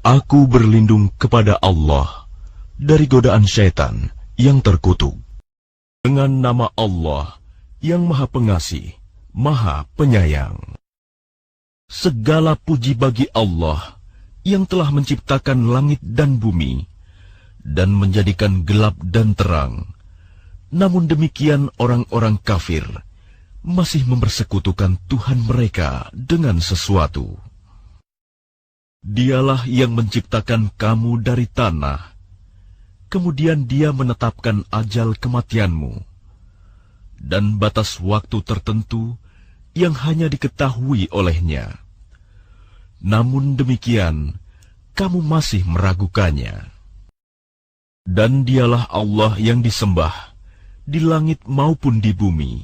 Aku berlindung kepada Allah dari godaan syaitan yang terkutuk. Dengan nama Allah yang Maha Pengasih, Maha Penyayang. Segala puji bagi Allah yang telah menciptakan langit dan bumi dan menjadikan gelap dan terang. Namun demikian orang-orang kafir masih mempersekutukan Tuhan mereka dengan sesuatu. Dialah yang menciptakan kamu dari tanah, kemudian Dia menetapkan ajal kematianmu, dan batas waktu tertentu yang hanya diketahui olehnya. Namun demikian, kamu masih meragukannya. Dan Dialah Allah yang disembah, di langit maupun di bumi.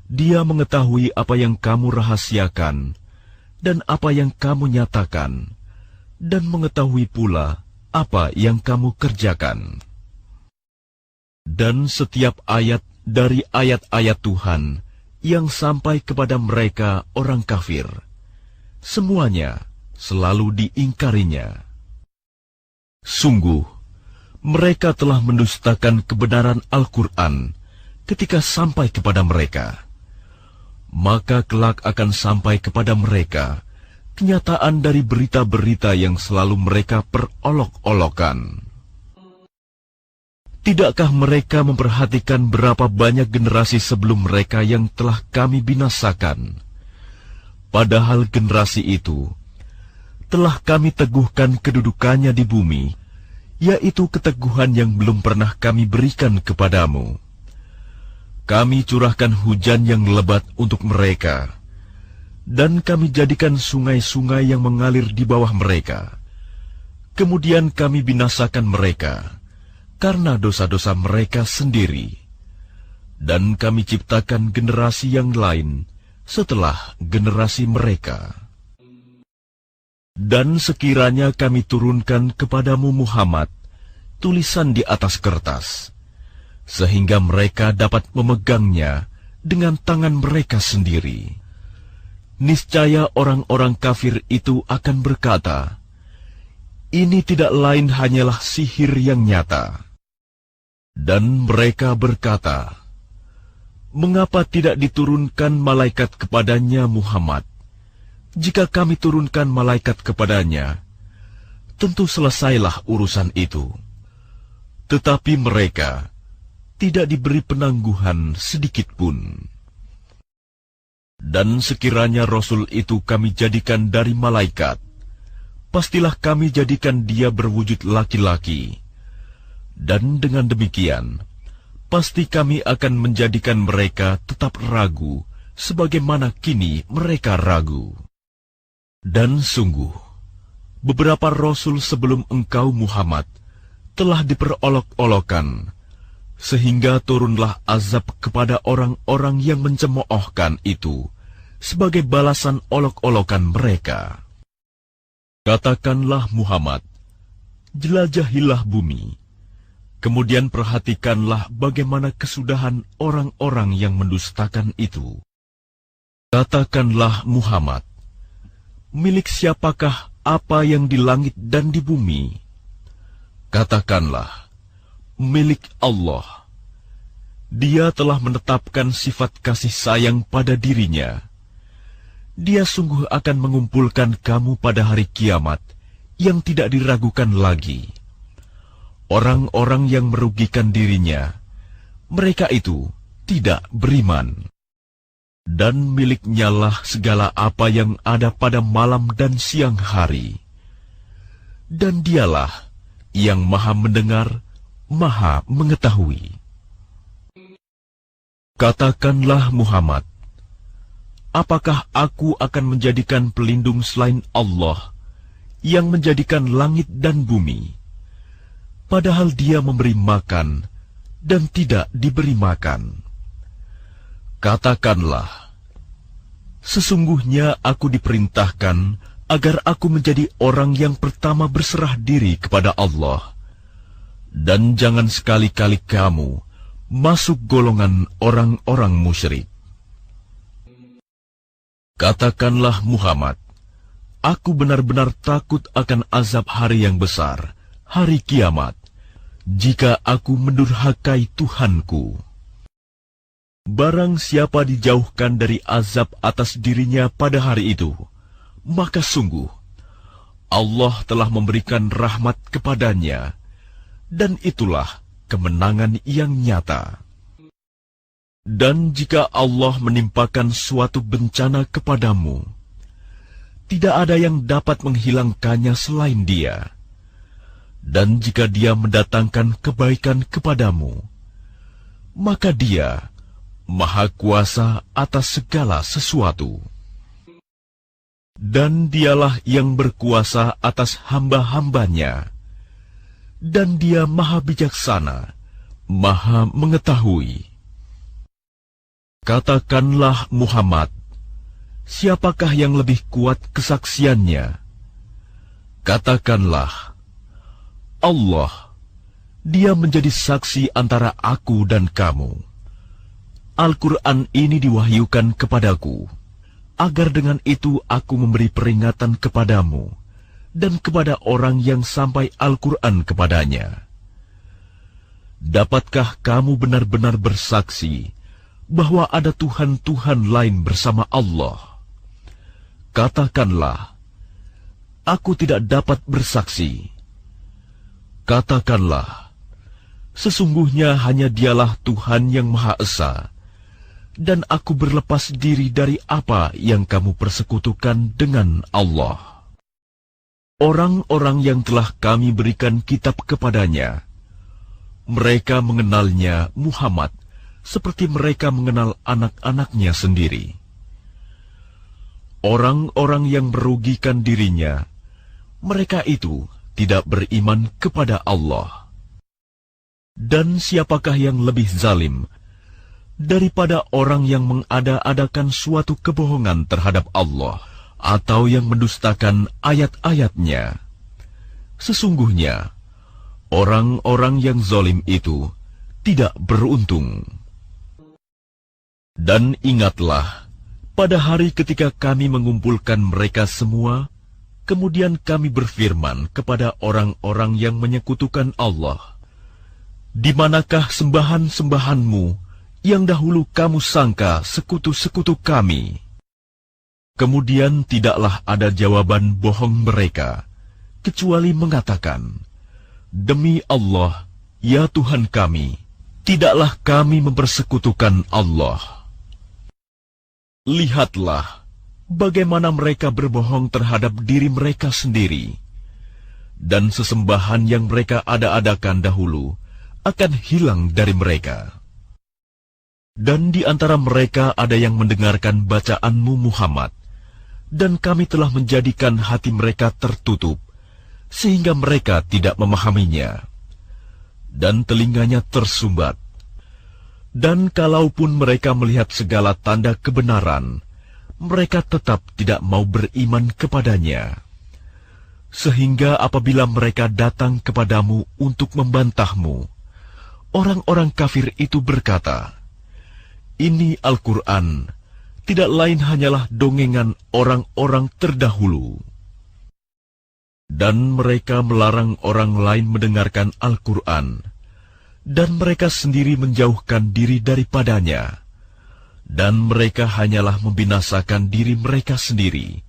Dia mengetahui apa yang kamu rahasiakan, dan apa yang kamu nyatakan, dan mengetahui pula apa yang kamu kerjakan. Dan setiap ayat dari ayat-ayat Tuhan yang sampai kepada mereka orang kafir, semuanya selalu diingkarinya. Sungguh, mereka telah mendustakan kebenaran Al-Quran ketika sampai kepada mereka. Maka kelak akan sampai kepada mereka kenyataan dari berita-berita yang selalu mereka perolok-olokan. Tidakkah mereka memperhatikan berapa banyak generasi sebelum mereka yang telah kami binasakan? Padahal generasi itu telah kami teguhkan kedudukannya di bumi, yaitu keteguhan yang belum pernah kami berikan kepadamu. Kami curahkan hujan yang lebat untuk mereka, dan kami jadikan sungai-sungai yang mengalir di bawah mereka. Kemudian kami binasakan mereka karena dosa-dosa mereka sendiri, dan kami ciptakan generasi yang lain setelah generasi mereka. Dan sekiranya kami turunkan kepadamu Muhammad tulisan di atas kertas, sehingga mereka dapat memegangnya dengan tangan mereka sendiri, niscaya orang-orang kafir itu akan berkata, ini tidak lain hanyalah sihir yang nyata. Dan mereka berkata, mengapa tidak diturunkan malaikat kepadanya Muhammad? Jika kami turunkan malaikat kepadanya, tentu selesailah urusan itu. Tetapi mereka tidak diberi penangguhan sedikitpun. Dan sekiranya Rasul itu kami jadikan dari malaikat, pastilah kami jadikan dia berwujud laki-laki. Dan dengan demikian, pasti kami akan menjadikan mereka tetap ragu, sebagaimana kini mereka ragu. Dan sungguh, beberapa Rasul sebelum engkau Muhammad telah diperolok-olokan, sehingga turunlah azab kepada orang-orang yang mencemoohkan itu sebagai balasan olok-olokan mereka. Katakanlah Muhammad, jelajahilah bumi, kemudian perhatikanlah bagaimana kesudahan orang-orang yang mendustakan itu. Katakanlah Muhammad, milik siapakah apa yang di langit dan di bumi? Katakanlah, milik Allah. Dia telah menetapkan sifat kasih sayang pada dirinya. Dia sungguh akan mengumpulkan kamu pada hari kiamat yang tidak diragukan lagi. Orang-orang yang merugikan dirinya, mereka itu tidak beriman. Dan miliknya lah segala apa yang ada pada malam dan siang hari. Dan dialah yang maha mendengar, maha mengetahui. Katakanlah Muhammad, apakah aku akan menjadikan pelindung selain Allah yang menjadikan langit dan bumi, padahal Dia memberi makan dan tidak diberi makan? Katakanlah, sesungguhnya aku diperintahkan agar aku menjadi orang yang pertama berserah diri kepada Allah, dan jangan sekali-kali kamu masuk golongan orang-orang musyrik. Katakanlah Muhammad, aku benar-benar takut akan azab hari yang besar, hari kiamat, jika aku mendurhakai Tuhanku. Barang siapa dijauhkan dari azab atas dirinya pada hari itu, maka sungguh Allah telah memberikan rahmat kepadanya, dan itulah kemenangan yang nyata. Dan jika Allah menimpakan suatu bencana kepadamu, tidak ada yang dapat menghilangkannya selain Dia. Dan jika Dia mendatangkan kebaikan kepadamu, maka Dia Maha Kuasa atas segala sesuatu. Dan Dialah yang berkuasa atas hamba-hambanya, dan Dia Maha Bijaksana, Maha Mengetahui. Katakanlah Muhammad, siapakah yang lebih kuat kesaksiannya? Katakanlah, Allah, Dia menjadi saksi antara aku dan kamu. Al-Quran ini diwahyukan kepadaku, agar dengan itu aku memberi peringatan kepadamu dan kepada orang yang sampai Al-Quran kepadanya. Dapatkah kamu benar-benar bersaksi bahwa ada Tuhan-Tuhan lain bersama Allah? Katakanlah, aku tidak dapat bersaksi. Katakanlah, sesungguhnya hanya Dialah Tuhan yang Maha Esa, dan aku berlepas diri dari apa yang kamu persekutukan dengan Allah. Orang-orang yang telah kami berikan kitab kepadanya, mereka mengenalnya Muhammad seperti mereka mengenal anak-anaknya sendiri. Orang-orang yang merugikan dirinya, mereka itu tidak beriman kepada Allah. Dan siapakah yang lebih zalim daripada orang yang mengada-adakan suatu kebohongan terhadap Allah atau yang mendustakan ayat-ayatnya? Sesungguhnya, orang-orang yang zalim itu tidak beruntung. Dan ingatlah, pada hari ketika kami mengumpulkan mereka semua, kemudian kami berfirman kepada orang-orang yang menyekutukan Allah, di manakah sembahan-sembahanmu yang dahulu kamu sangka sekutu-sekutu kami? Kemudian tidaklah ada jawaban bohong mereka, kecuali mengatakan, demi Allah, ya Tuhan kami, tidaklah kami mempersekutukan Allah. Lihatlah bagaimana mereka berbohong terhadap diri mereka sendiri, dan sesembahan yang mereka ada-adakan dahulu akan hilang dari mereka. Dan di antara mereka ada yang mendengarkan bacaanmu Muhammad, dan kami telah menjadikan hati mereka tertutup, sehingga mereka tidak memahaminya, dan telinganya tersumbat. Dan kalaupun mereka melihat segala tanda kebenaran, mereka tetap tidak mau beriman kepadanya. Sehingga apabila mereka datang kepadamu untuk membantahmu, orang-orang kafir itu berkata, ini Al-Quran tidak lain hanyalah dongengan orang-orang terdahulu. Dan mereka melarang orang lain mendengarkan Al-Quran, dan mereka sendiri menjauhkan diri daripadanya, dan mereka hanyalah membinasakan diri mereka sendiri,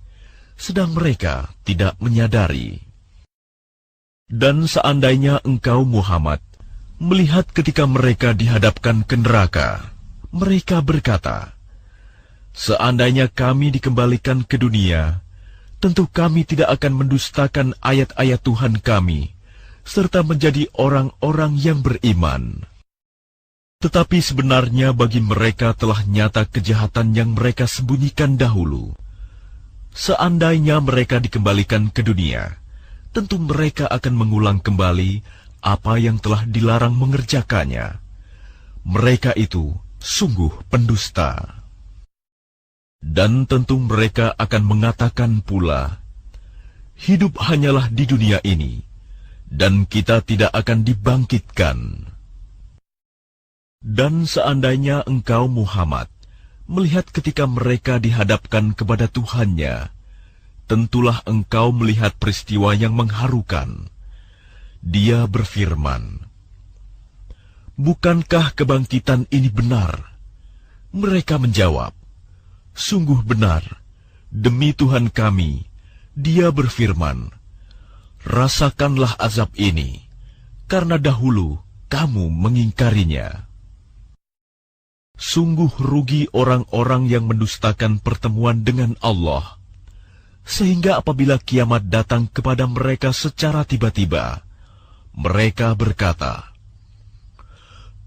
sedang mereka tidak menyadari. Dan seandainya engkau Muhammad melihat ketika mereka dihadapkan ke neraka, mereka berkata, seandainya kami dikembalikan ke dunia, tentu kami tidak akan mendustakan ayat-ayat Tuhan kami, serta menjadi orang-orang yang beriman. Tetapi sebenarnya bagi mereka telah nyata kejahatan yang mereka sembunyikan dahulu. Seandainya mereka dikembalikan ke dunia, tentu mereka akan mengulang kembali apa yang telah dilarang mengerjakannya. Mereka itu sungguh pendusta. Dan tentu mereka akan mengatakan pula, hidup hanyalah di dunia ini, dan kita tidak akan dibangkitkan. Dan seandainya engkau Muhammad melihat ketika mereka dihadapkan kepada Tuhannya, tentulah engkau melihat peristiwa yang mengharukan. Dia berfirman, "Bukankah kebangkitan ini benar?" Mereka menjawab, "Sungguh benar, demi Tuhan kami." Dia berfirman, "Rasakanlah azab ini, karena dahulu kamu mengingkarinya." Sungguh rugi orang-orang yang mendustakan pertemuan dengan Allah, sehingga apabila kiamat datang kepada mereka secara tiba-tiba, mereka berkata,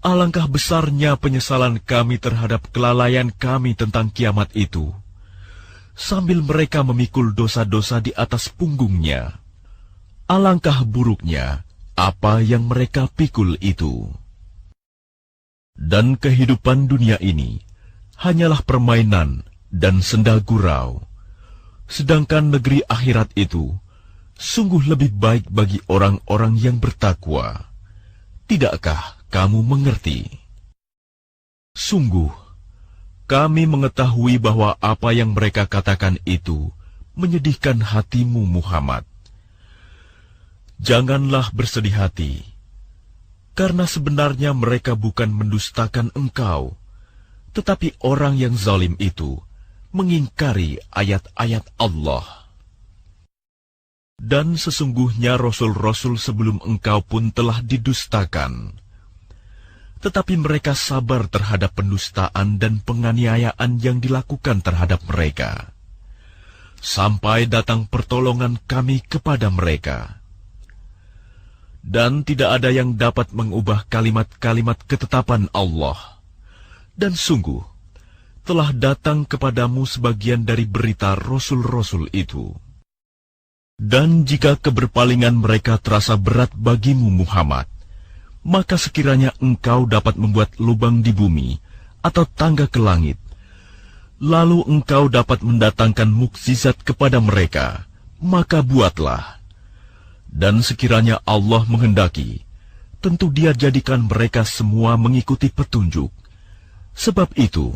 "Alangkah besarnya penyesalan kami terhadap kelalaian kami tentang kiamat itu," sambil mereka memikul dosa-dosa di atas punggungnya. Alangkah buruknya apa yang mereka pikul itu. Dan kehidupan dunia ini hanyalah permainan dan senda gurau, sedangkan negeri akhirat itu sungguh lebih baik bagi orang-orang yang bertakwa. Tidakkah kamu mengerti? Sungguh, kami mengetahui bahwa apa yang mereka katakan itu menyedihkan hatimu, Muhammad. Janganlah bersedih hati, karena sebenarnya mereka bukan mendustakan engkau, tetapi orang yang zalim itu mengingkari ayat-ayat Allah. Dan sesungguhnya rasul-rasul sebelum engkau pun telah didustakan. Tetapi mereka sabar terhadap pendustaan dan penganiayaan yang dilakukan terhadap mereka, sampai datang pertolongan kami kepada mereka. Dan tidak ada yang dapat mengubah kalimat-kalimat ketetapan Allah. Dan sungguh, telah datang kepadamu sebagian dari berita rasul-rasul itu. Dan jika keberpalingan mereka terasa berat bagimu, Muhammad, maka sekiranya engkau dapat membuat lubang di bumi atau tangga ke langit, lalu engkau dapat mendatangkan mukjizat kepada mereka, maka buatlah. Dan sekiranya Allah menghendaki, tentu Dia jadikan mereka semua mengikuti petunjuk. Sebab itu,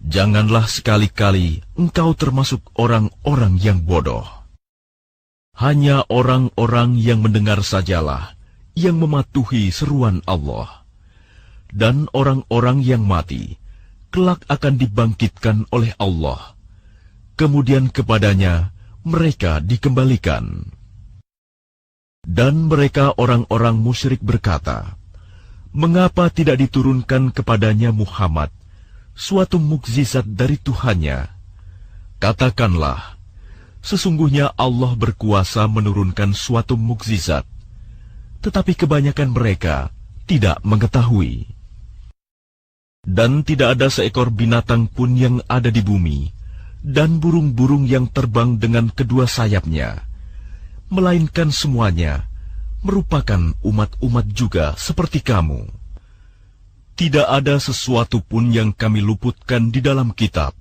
janganlah sekali-kali engkau termasuk orang-orang yang bodoh. Hanya orang-orang yang mendengar sajalah yang mematuhi seruan Allah. Dan orang-orang yang mati kelak akan dibangkitkan oleh Allah. Kemudian kepadanya mereka dikembalikan. Dan mereka orang-orang musyrik berkata, "Mengapa tidak diturunkan kepadanya Muhammad suatu mukjizat dari Tuhannya?" Katakanlah, sesungguhnya Allah berkuasa menurunkan suatu mukjizat, tetapi kebanyakan mereka tidak mengetahui. Dan tidak ada seekor binatang pun yang ada di bumi, dan burung-burung yang terbang dengan kedua sayapnya, melainkan semuanya merupakan umat-umat juga seperti kamu. Tidak ada sesuatu pun yang kami luputkan di dalam kitab.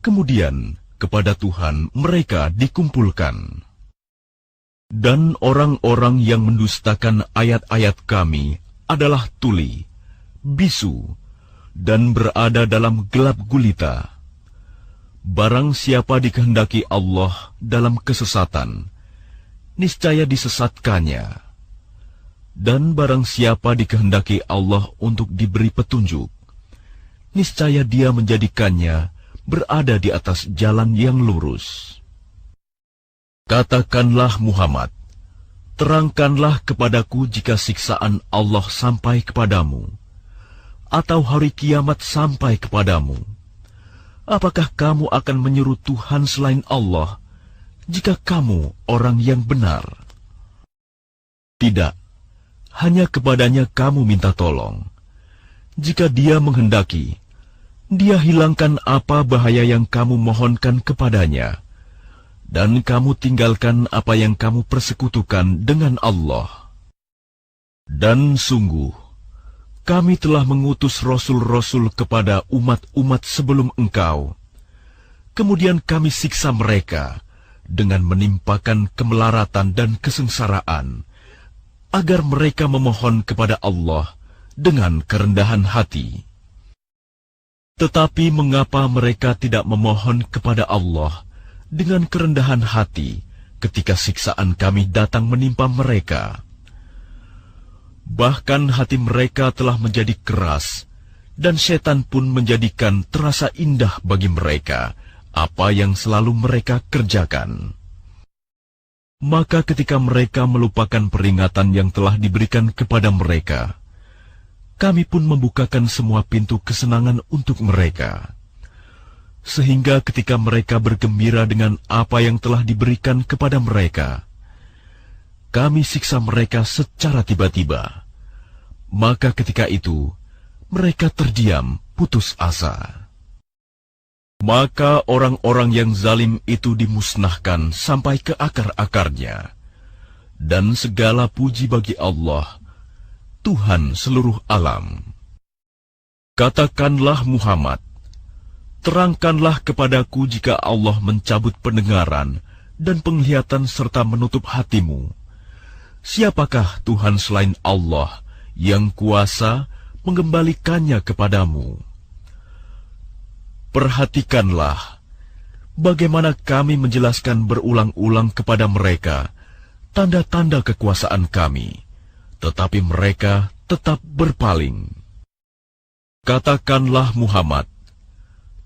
Kemudian kepada Tuhan mereka dikumpulkan. Dan orang-orang yang mendustakan ayat-ayat kami adalah tuli, bisu, dan berada dalam gelap gulita. Barang siapa dikehendaki Allah dalam kesesatan, niscaya disesatkannya. Dan barang siapa dikehendaki Allah untuk diberi petunjuk, niscaya Dia menjadikannya berada di atas jalan yang lurus. Katakanlah Muhammad, terangkanlah kepadaku jika siksaan Allah sampai kepadamu, atau hari kiamat sampai kepadamu. Apakah kamu akan menyeru Tuhan selain Allah, jika kamu orang yang benar? Tidak, hanya kepadanya kamu minta tolong. Jika Dia menghendaki, Dia hilangkan apa bahaya yang kamu mohonkan kepadanya, dan kamu tinggalkan apa yang kamu persekutukan dengan Allah. Dan sungguh, kami telah mengutus rasul-rasul kepada umat-umat sebelum engkau. Kemudian kami siksa mereka dengan menimpakan kemelaratan dan kesengsaraan, agar mereka memohon kepada Allah dengan kerendahan hati. Tetapi mengapa mereka tidak memohon kepada Allah dengan kerendahan hati ketika siksaan kami datang menimpa mereka. Bahkan hati mereka telah menjadi keras, dan setan pun menjadikan terasa indah bagi mereka apa yang selalu mereka kerjakan. Maka ketika mereka melupakan peringatan yang telah diberikan kepada mereka, kami pun membukakan semua pintu kesenangan untuk mereka. Sehingga ketika mereka bergembira dengan apa yang telah diberikan kepada mereka, kami siksa mereka secara tiba-tiba. Maka ketika itu, mereka terdiam, putus asa. Maka orang-orang yang zalim itu dimusnahkan sampai ke akar-akarnya. Dan segala puji bagi Allah, Tuhan seluruh alam. Katakanlah Muhammad, terangkanlah kepadaku jika Allah mencabut pendengaran dan penglihatan serta menutup hatimu. Siapakah Tuhan selain Allah yang kuasa mengembalikannya kepadamu? Perhatikanlah bagaimana kami menjelaskan berulang-ulang kepada mereka tanda-tanda kekuasaan kami, tetapi mereka tetap berpaling. Katakanlah Muhammad,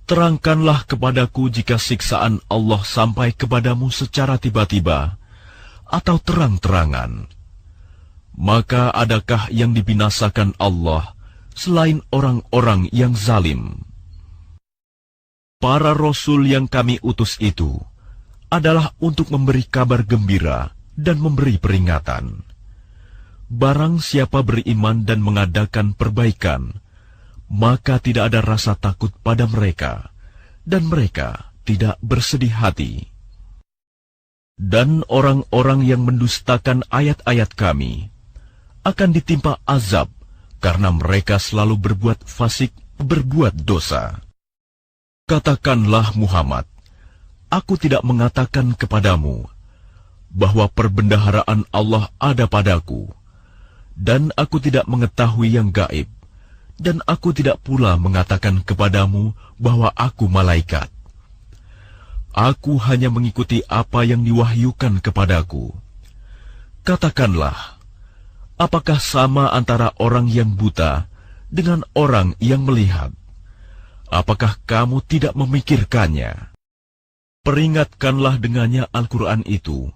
terangkanlah kepadaku jika siksaan Allah sampai kepadamu secara tiba-tiba atau terang-terangan. Maka adakah yang dibinasakan Allah selain orang-orang yang zalim? Para rasul yang kami utus itu adalah untuk memberi kabar gembira dan memberi peringatan. Barang siapa beriman dan mengadakan perbaikan, maka tidak ada rasa takut pada mereka, dan mereka tidak bersedih hati. Dan orang-orang yang mendustakan ayat-ayat kami akan ditimpa azab karena mereka selalu berbuat fasik, berbuat dosa. Katakanlah Muhammad, aku tidak mengatakan kepadamu bahwa perbendaharaan Allah ada padaku, dan aku tidak mengetahui yang gaib, dan aku tidak pula mengatakan kepadamu bahwa aku malaikat. Aku hanya mengikuti apa yang diwahyukan kepadaku. Katakanlah, apakah sama antara orang yang buta dengan orang yang melihat? Apakah kamu tidak memikirkannya? Peringatkanlah dengannya Al-Quran itu,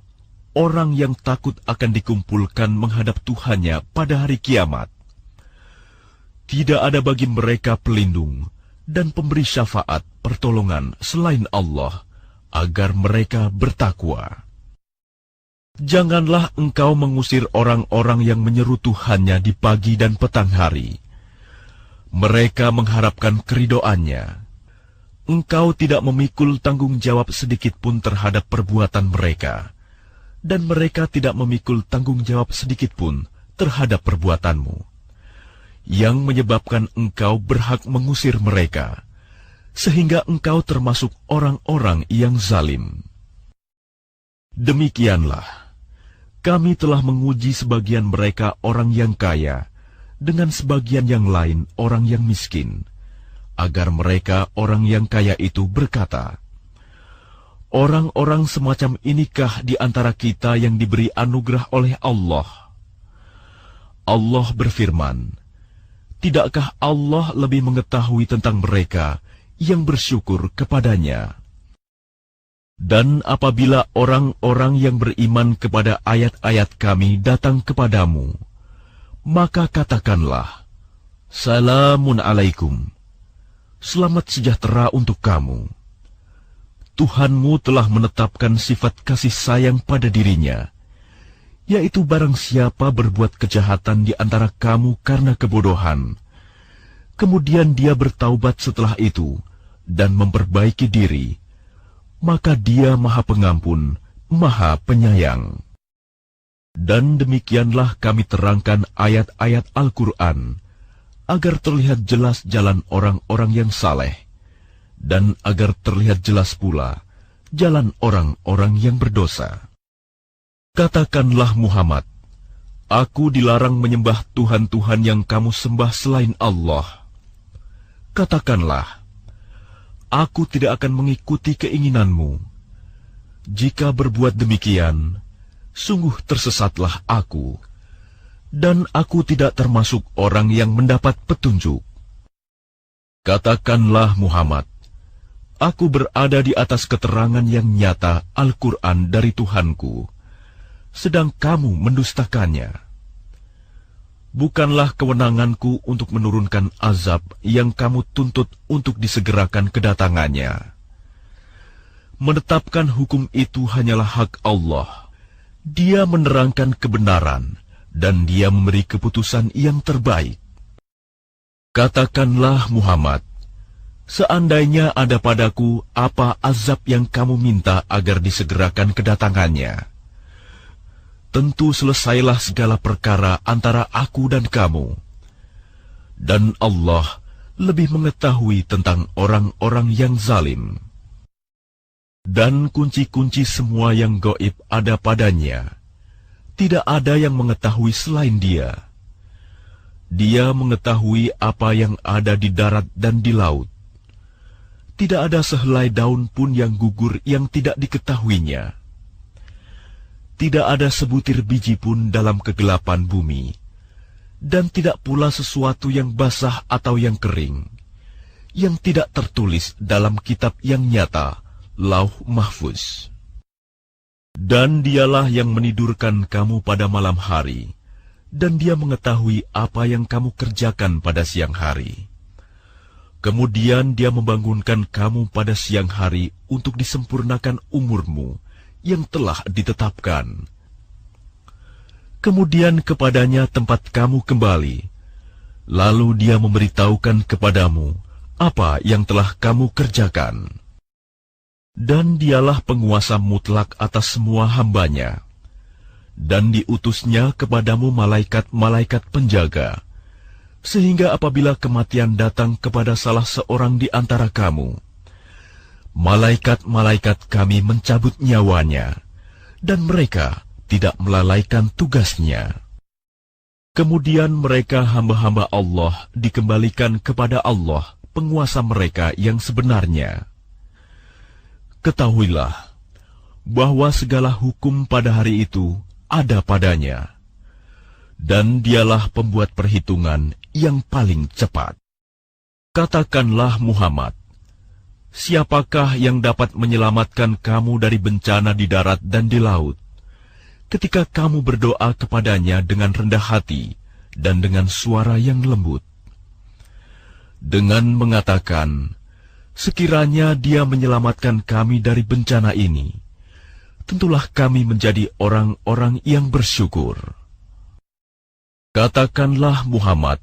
orang yang takut akan dikumpulkan menghadap Tuhannya pada hari kiamat. Tidak ada bagi mereka pelindung dan pemberi syafaat pertolongan selain Allah, agar mereka bertakwa. Janganlah engkau mengusir orang-orang yang menyeru Tuhannya di pagi dan petang hari. Mereka mengharapkan keridoannya. Engkau tidak memikul tanggung jawab sedikit pun terhadap perbuatan mereka, dan mereka tidak memikul tanggung jawab sedikit pun terhadap perbuatanmu, yang menyebabkan engkau berhak mengusir mereka, sehingga engkau termasuk orang-orang yang zalim. Demikianlah, kami telah menguji sebagian mereka orang yang kaya, dengan sebagian yang lain orang yang miskin, agar mereka orang yang kaya itu berkata, orang-orang semacam inikah di antara kita yang diberi anugerah oleh Allah? Allah berfirman, tidakkah Allah lebih mengetahui tentang mereka yang bersyukur kepadanya? Dan apabila orang-orang yang beriman kepada ayat-ayat kami datang kepadamu, maka katakanlah, Salamun alaikum, selamat sejahtera untuk kamu. Tuhanmu telah menetapkan sifat kasih sayang pada dirinya, yaitu barang siapa berbuat kejahatan di antara kamu karena kebodohan, kemudian dia bertaubat setelah itu dan memperbaiki diri, maka dia Maha Pengampun, Maha Penyayang. Dan demikianlah kami terangkan ayat-ayat Al-Quran, agar terlihat jelas jalan orang-orang yang saleh, dan agar terlihat jelas pula jalan orang-orang yang berdosa. Katakanlah Muhammad, aku dilarang menyembah Tuhan-Tuhan yang kamu sembah selain Allah. Katakanlah, aku tidak akan mengikuti keinginanmu, Jika berbuat demikian, sungguh tersesatlah aku, dan aku tidak termasuk orang yang mendapat petunjuk. Katakanlah Muhammad, aku berada di atas keterangan yang nyata Al-Quran dari Tuhanku, sedang kamu mendustakannya. Bukanlah kewenanganku untuk menurunkan azab yang kamu tuntut untuk disegerakan kedatangannya. Menetapkan hukum itu hanyalah hak Allah. Dia menerangkan kebenaran, dan Dia memberi keputusan yang terbaik. Katakanlah Muhammad, seandainya ada padaku apa azab yang kamu minta agar disegerakan kedatangannya, tentu selesailah segala perkara antara aku dan kamu. Dan Allah lebih mengetahui tentang orang-orang yang zalim. Dan kunci-kunci semua yang gaib ada padanya. Tidak ada yang mengetahui selain Dia. Dia mengetahui apa yang ada di darat dan di laut. Tidak ada sehelai daun pun yang gugur yang tidak diketahuinya. Tidak ada sebutir biji pun dalam kegelapan bumi, dan tidak pula sesuatu yang basah atau yang kering, yang tidak tertulis dalam kitab yang nyata, Lauh Mahfuz. Dan Dialah yang menidurkan kamu pada malam hari, dan Dia mengetahui apa yang kamu kerjakan pada siang hari. Kemudian Dia membangunkan kamu pada siang hari untuk disempurnakan umurmu yang telah ditetapkan. Kemudian kepadanya tempat kamu kembali, lalu Dia memberitahukan kepadamu apa yang telah kamu kerjakan. Dan Dialah penguasa mutlak atas semua hambanya. Dan diutusnya kepadamu malaikat-malaikat penjaga, sehingga apabila kematian datang kepada salah seorang di antara kamu, malaikat-malaikat kami mencabut nyawanya, dan mereka tidak melalaikan tugasnya. Kemudian mereka hamba-hamba Allah dikembalikan kepada Allah, penguasa mereka yang sebenarnya. Ketahuilah bahwa segala hukum pada hari itu ada padanya, dan Dialah pembuat perhitungan yang paling cepat. Katakanlah Muhammad, siapakah yang dapat menyelamatkan kamu dari bencana di darat dan di laut, ketika kamu berdoa kepadanya dengan rendah hati dan dengan suara yang lembut, dengan mengatakan, sekiranya Dia menyelamatkan kami dari bencana ini, tentulah kami menjadi orang-orang yang bersyukur. Katakanlah Muhammad,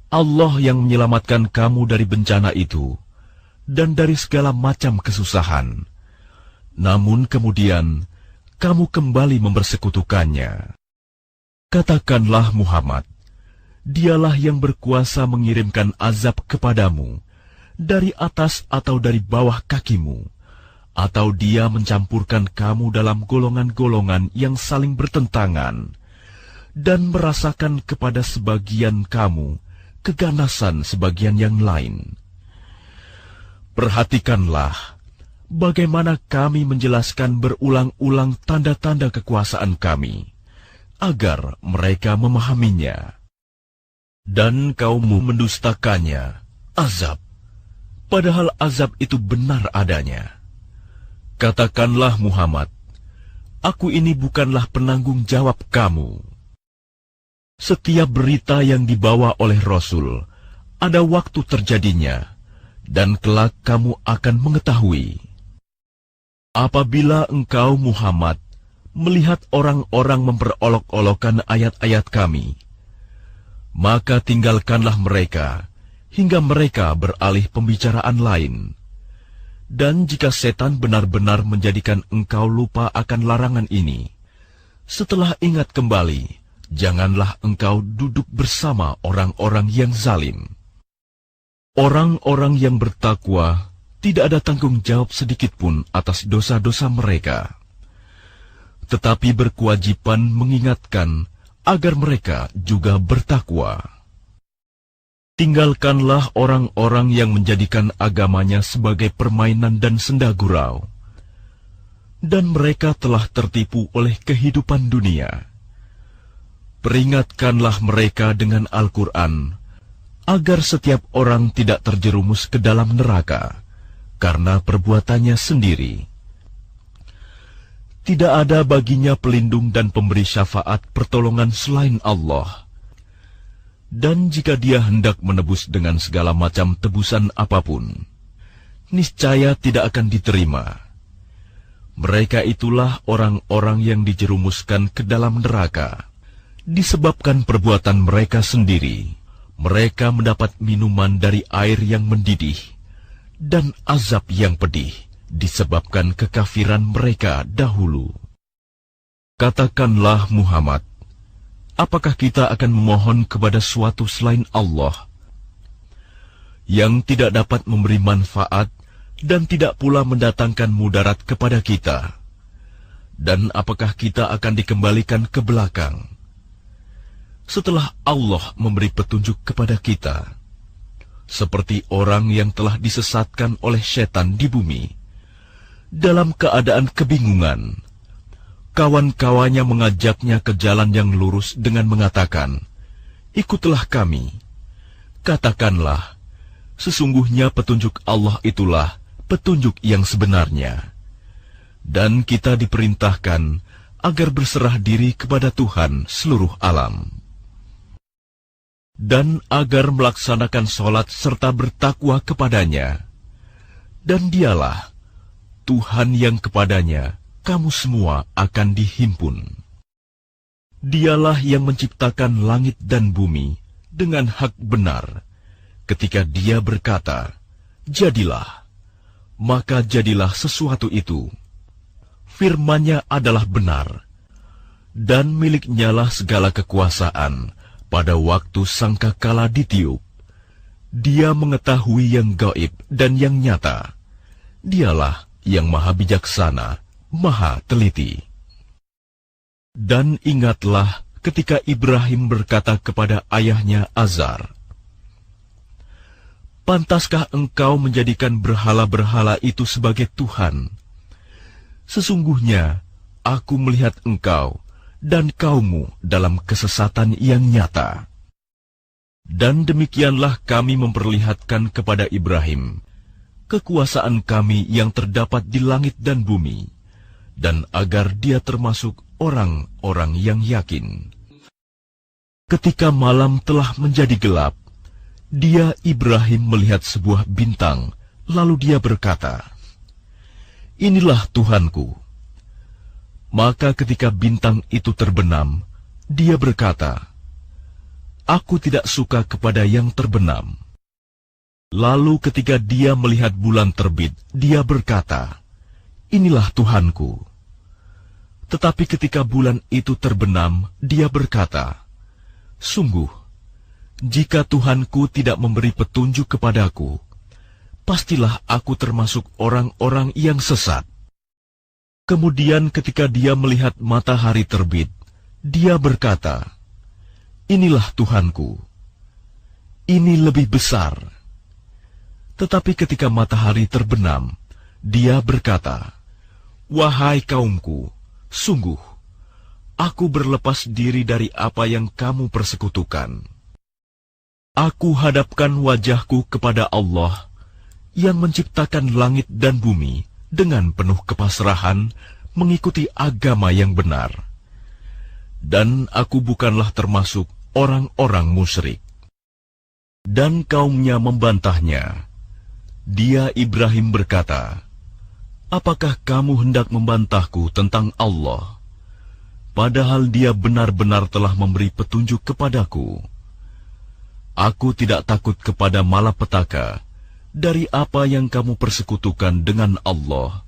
Allah yang menyelamatkan kamu dari bencana itu, dan dari segala macam kesusahan. Namun kemudian, kamu kembali mempersekutukannya. Katakanlah Muhammad, Dialah yang berkuasa mengirimkan azab kepadamu, dari atas atau dari bawah kakimu, atau Dia mencampurkan kamu dalam golongan-golongan yang saling bertentangan, dan merasakan kepada sebagian kamu keganasan sebagian yang lain. Perhatikanlah bagaimana kami menjelaskan berulang-ulang tanda-tanda kekuasaan kami, agar mereka memahaminya. Dan kaummu mendustakannya, azab, padahal azab itu benar adanya. Katakanlah Muhammad, aku ini bukanlah penanggung jawab kamu. Setiap berita yang dibawa oleh Rasul, ada waktu terjadinya, dan kelak kamu akan mengetahui. Apabila engkau Muhammad melihat orang-orang memperolok-olokkan ayat-ayat kami, maka tinggalkanlah mereka, hingga mereka beralih pembicaraan lain. Dan jika setan benar-benar menjadikan engkau lupa akan larangan ini, setelah ingat kembali, janganlah engkau duduk bersama orang-orang yang zalim. Orang-orang yang bertakwa tidak ada tanggung jawab sedikitpun atas dosa-dosa mereka, tetapi berkewajiban mengingatkan agar mereka juga bertakwa. Tinggalkanlah orang-orang yang menjadikan agamanya sebagai permainan dan senda gurau. dan mereka telah tertipu oleh kehidupan dunia. Peringatkanlah mereka dengan Al-Quran, agar setiap orang tidak terjerumus ke dalam neraka, karena perbuatannya sendiri. Tidak ada baginya pelindung dan pemberi syafaat pertolongan selain Allah. Dan jika dia hendak menebus dengan segala macam tebusan apapun, niscaya tidak akan diterima. Mereka itulah orang-orang yang dijerumuskan ke dalam neraka disebabkan perbuatan mereka sendiri. Mereka mendapat minuman dari air yang mendidih dan azab yang pedih disebabkan kekafiran mereka dahulu. Katakanlah Muhammad, apakah kita akan memohon kepada suatu selain Allah yang tidak dapat memberi manfaat dan tidak pula mendatangkan mudarat kepada kita? Dan apakah kita akan dikembalikan ke belakang setelah Allah memberi petunjuk kepada kita, seperti orang yang telah disesatkan oleh setan di bumi, dalam keadaan kebingungan? Kawan-kawannya mengajaknya ke jalan yang lurus dengan mengatakan, "Ikutlah kami." Katakanlah, sesungguhnya petunjuk Allah itulah petunjuk yang sebenarnya. Dan kita diperintahkan agar berserah diri kepada Tuhan seluruh alam, dan agar melaksanakan sholat serta bertakwa kepadanya. Dan dialah Tuhan yang kepadanya kamu semua akan dihimpun. Dialah yang menciptakan langit dan bumi dengan hak benar. Ketika Dia berkata, "Jadilah," maka jadilah sesuatu itu. Firman-Nya adalah benar, dan milik-Nyalah segala kekuasaan. Pada waktu sangkakala ditiup, Dia mengetahui yang gaib dan yang nyata. Dialah yang maha bijaksana, maha teliti. Dan ingatlah ketika Ibrahim berkata kepada ayahnya Azar, "Pantaskah engkau menjadikan berhala-berhala itu sebagai Tuhan? Sesungguhnya aku melihat engkau dan kaummu dalam kesesatan yang nyata." Dan demikianlah kami memperlihatkan kepada Ibrahim kekuasaan kami yang terdapat di langit dan bumi, dan agar dia termasuk orang-orang yang yakin. Ketika malam telah menjadi gelap, dia Ibrahim melihat sebuah bintang, lalu dia berkata, "Inilah Tuhanku." Maka ketika bintang itu terbenam, dia berkata, "Aku tidak suka kepada yang terbenam." Lalu ketika dia melihat bulan terbit, dia berkata, "Inilah Tuhanku." Tetapi ketika bulan itu terbenam, dia berkata, "Sungguh, jika Tuhanku tidak memberi petunjuk kepadaku, pastilah aku termasuk orang-orang yang sesat." Kemudian ketika dia melihat matahari terbit, dia berkata, "Inilah Tuhanku, ini lebih besar." Tetapi ketika matahari terbenam, dia berkata, "Wahai kaumku, sungguh, aku berlepas diri dari apa yang kamu persekutukan. Aku hadapkan wajahku kepada Allah yang menciptakan langit dan bumi dengan penuh kepasrahan mengikuti agama yang benar. Dan aku bukanlah termasuk orang-orang musyrik." Dan kaumnya membantahnya. Dia Ibrahim berkata, "Apakah kamu hendak membantahku tentang Allah, padahal Dia benar-benar telah memberi petunjuk kepadaku? Aku tidak takut kepada malapetaka dari apa yang kamu persekutukan dengan Allah,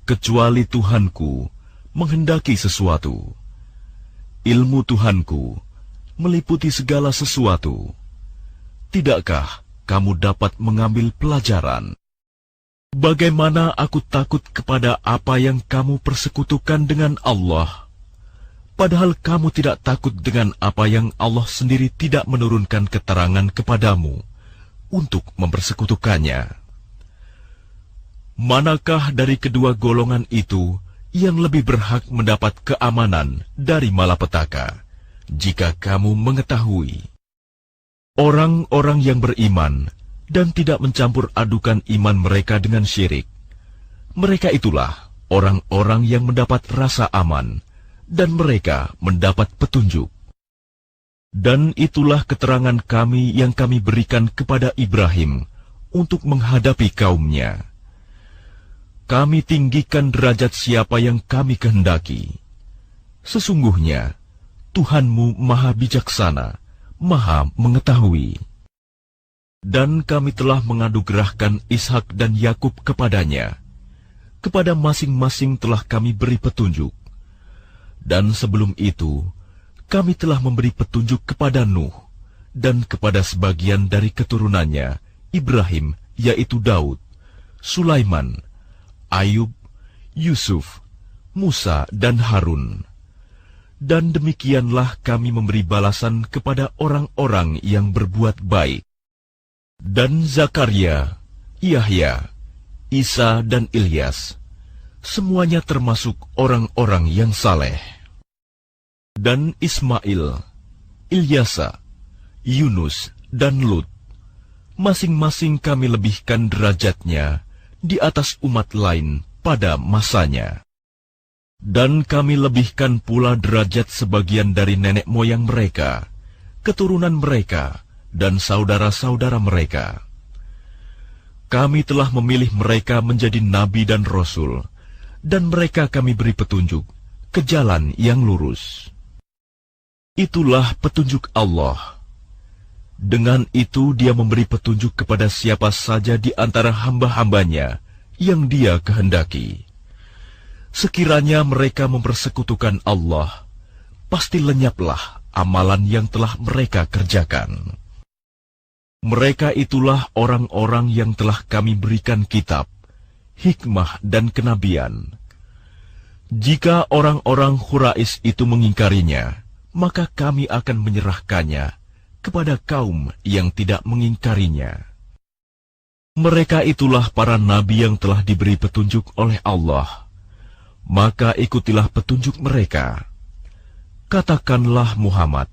kecuali Tuhanku menghendaki sesuatu. Ilmu Tuhanku meliputi segala sesuatu. Tidakkah kamu dapat mengambil pelajaran? Bagaimana aku takut kepada apa yang kamu persekutukan dengan Allah, padahal kamu tidak takut dengan apa yang Allah sendiri tidak menurunkan keterangan kepadamu untuk mempersekutukannya?" manakah dari kedua golongan itu yang lebih berhak mendapat keamanan dari malapetaka, jika kamu mengetahui? Orang-orang yang beriman dan tidak mencampur adukan iman mereka dengan syirik, mereka itulah orang-orang yang mendapat rasa aman, dan mereka mendapat petunjuk. Dan itulah keterangan kami yang kami berikan kepada Ibrahim untuk menghadapi kaumnya. Kami tinggikan derajat siapa yang kami kehendaki. Sesungguhnya Tuhanmu Maha Bijaksana, Maha Mengetahui. Dan kami telah menganugerahkan Ishak dan Yakub kepadanya. Kepada masing-masing telah kami beri petunjuk. Dan sebelum itu, kami telah memberi petunjuk kepada Nuh dan kepada sebagian dari keturunannya, Ibrahim, yaitu Daud, Sulaiman, Ayub, Yusuf, Musa, dan Harun. Dan demikianlah kami memberi balasan kepada orang-orang yang berbuat baik. Dan Zakaria, Yahya, Isa, dan Ilyas, semuanya termasuk orang-orang yang saleh. Dan Ismail, Ilyasa, Yunus, dan Lut, masing-masing kami lebihkan derajatnya di atas umat lain pada masanya. Dan kami lebihkan pula derajat sebagian dari nenek moyang mereka, keturunan mereka, dan saudara-saudara mereka. Kami telah memilih mereka menjadi nabi dan rasul, dan mereka kami beri petunjuk ke jalan yang lurus. Itulah petunjuk Allah. Dengan itu Dia memberi petunjuk kepada siapa saja di antara hamba-hambanya yang Dia kehendaki. Sekiranya mereka mempersekutukan Allah, pasti lenyaplah amalan yang telah mereka kerjakan. Mereka itulah orang-orang yang telah kami berikan kitab, hikmah, dan kenabian. Jika orang-orang Quraisy itu mengingkarinya, maka kami akan menyerahkannya kepada kaum yang tidak mengingkarinya. Mereka itulah para nabi yang telah diberi petunjuk oleh Allah. Maka ikutilah petunjuk mereka. Katakanlah Muhammad,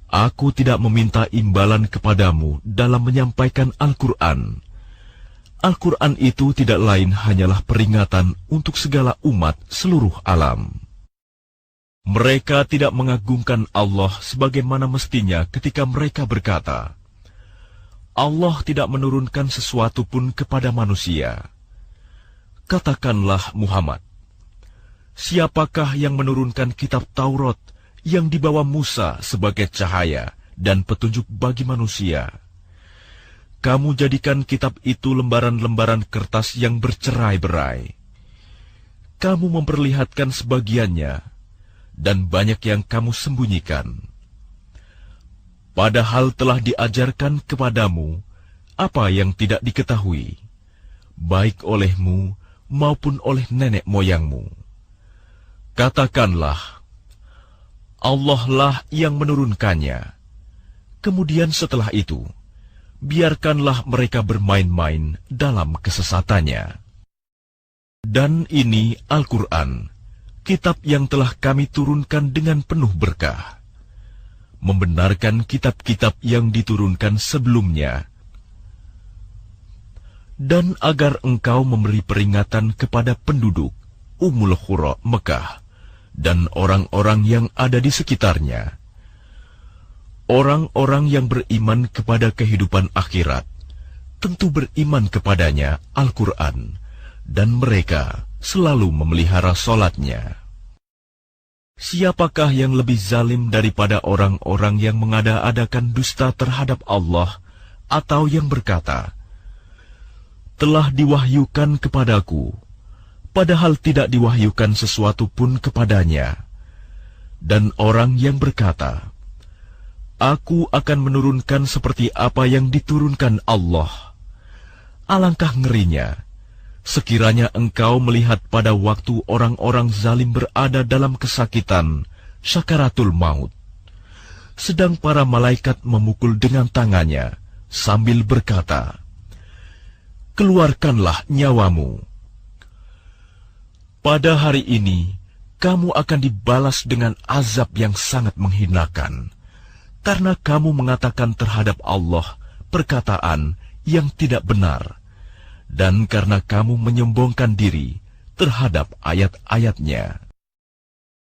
aku tidak meminta imbalan kepadamu dalam menyampaikan Al-Quran. Al-Quran itu tidak lain hanyalah peringatan untuk segala umat seluruh alam. Mereka tidak mengagungkan Allah sebagaimana mestinya ketika mereka berkata, Allah tidak menurunkan sesuatu pun kepada manusia. Katakanlah Muhammad, siapakah yang menurunkan kitab Taurat yang dibawa Musa sebagai cahaya dan petunjuk bagi manusia? Kamu jadikan kitab itu lembaran-lembaran kertas yang bercerai-berai. Kamu memperlihatkan sebagiannya, dan banyak yang kamu sembunyikan. Padahal telah diajarkan kepadamu apa yang tidak diketahui, baik olehmu maupun oleh nenek moyangmu. Katakanlah, Allah lah yang menurunkannya. Kemudian setelah itu, biarkanlah mereka bermain-main dalam kesesatannya. Dan ini Al-Quran, kitab yang telah kami turunkan dengan penuh berkah, membenarkan kitab-kitab yang diturunkan sebelumnya, dan agar engkau memberi peringatan kepada penduduk Ummul Qura Mekah dan orang-orang yang ada di sekitarnya. Orang-orang yang beriman kepada kehidupan akhirat tentu beriman kepadanya, Al-Quran, dan mereka selalu memelihara solatnya. Siapakah yang lebih zalim daripada orang-orang yang mengada-adakan dusta terhadap Allah, atau yang berkata, telah diwahyukan kepadaku, padahal tidak diwahyukan sesuatu pun kepadanya. Dan orang yang berkata, aku akan menurunkan seperti apa yang diturunkan Allah. Alangkah ngerinya sekiranya engkau melihat pada waktu orang-orang zalim berada dalam kesakitan, syakaratul maut, sedang para malaikat memukul dengan tangannya sambil berkata, keluarkanlah nyawamu. Pada hari ini, kamu akan dibalas dengan azab yang sangat menghinakan, karena kamu mengatakan terhadap Allah perkataan yang tidak benar, dan karena kamu menyombongkan diri terhadap ayat-ayat-Nya.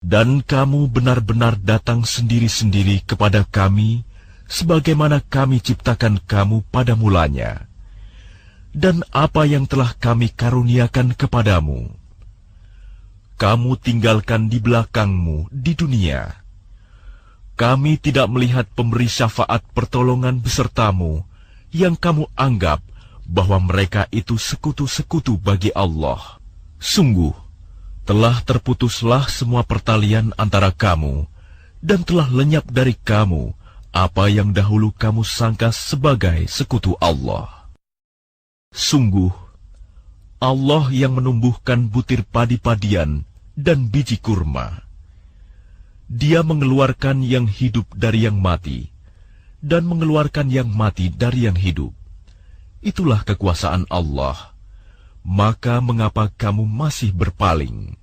Dan kamu benar-benar datang sendiri-sendiri kepada kami, sebagaimana kami ciptakan kamu pada mulanya. Dan apa yang telah kami karuniakan kepadamu, kamu tinggalkan di belakangmu di dunia. Kami tidak melihat pemberi syafaat pertolongan besertamu, yang kamu anggap bahwa mereka itu sekutu-sekutu bagi Allah. Sungguh, telah terputuslah semua pertalian antara kamu, dan telah lenyap dari kamu apa yang dahulu kamu sangka sebagai sekutu Allah. Sungguh, Allah yang menumbuhkan butir padi-padian dan biji kurma. Dia mengeluarkan yang hidup dari yang mati, dan mengeluarkan yang mati dari yang hidup. Itulah kekuasaan Allah. Maka mengapa kamu masih berpaling?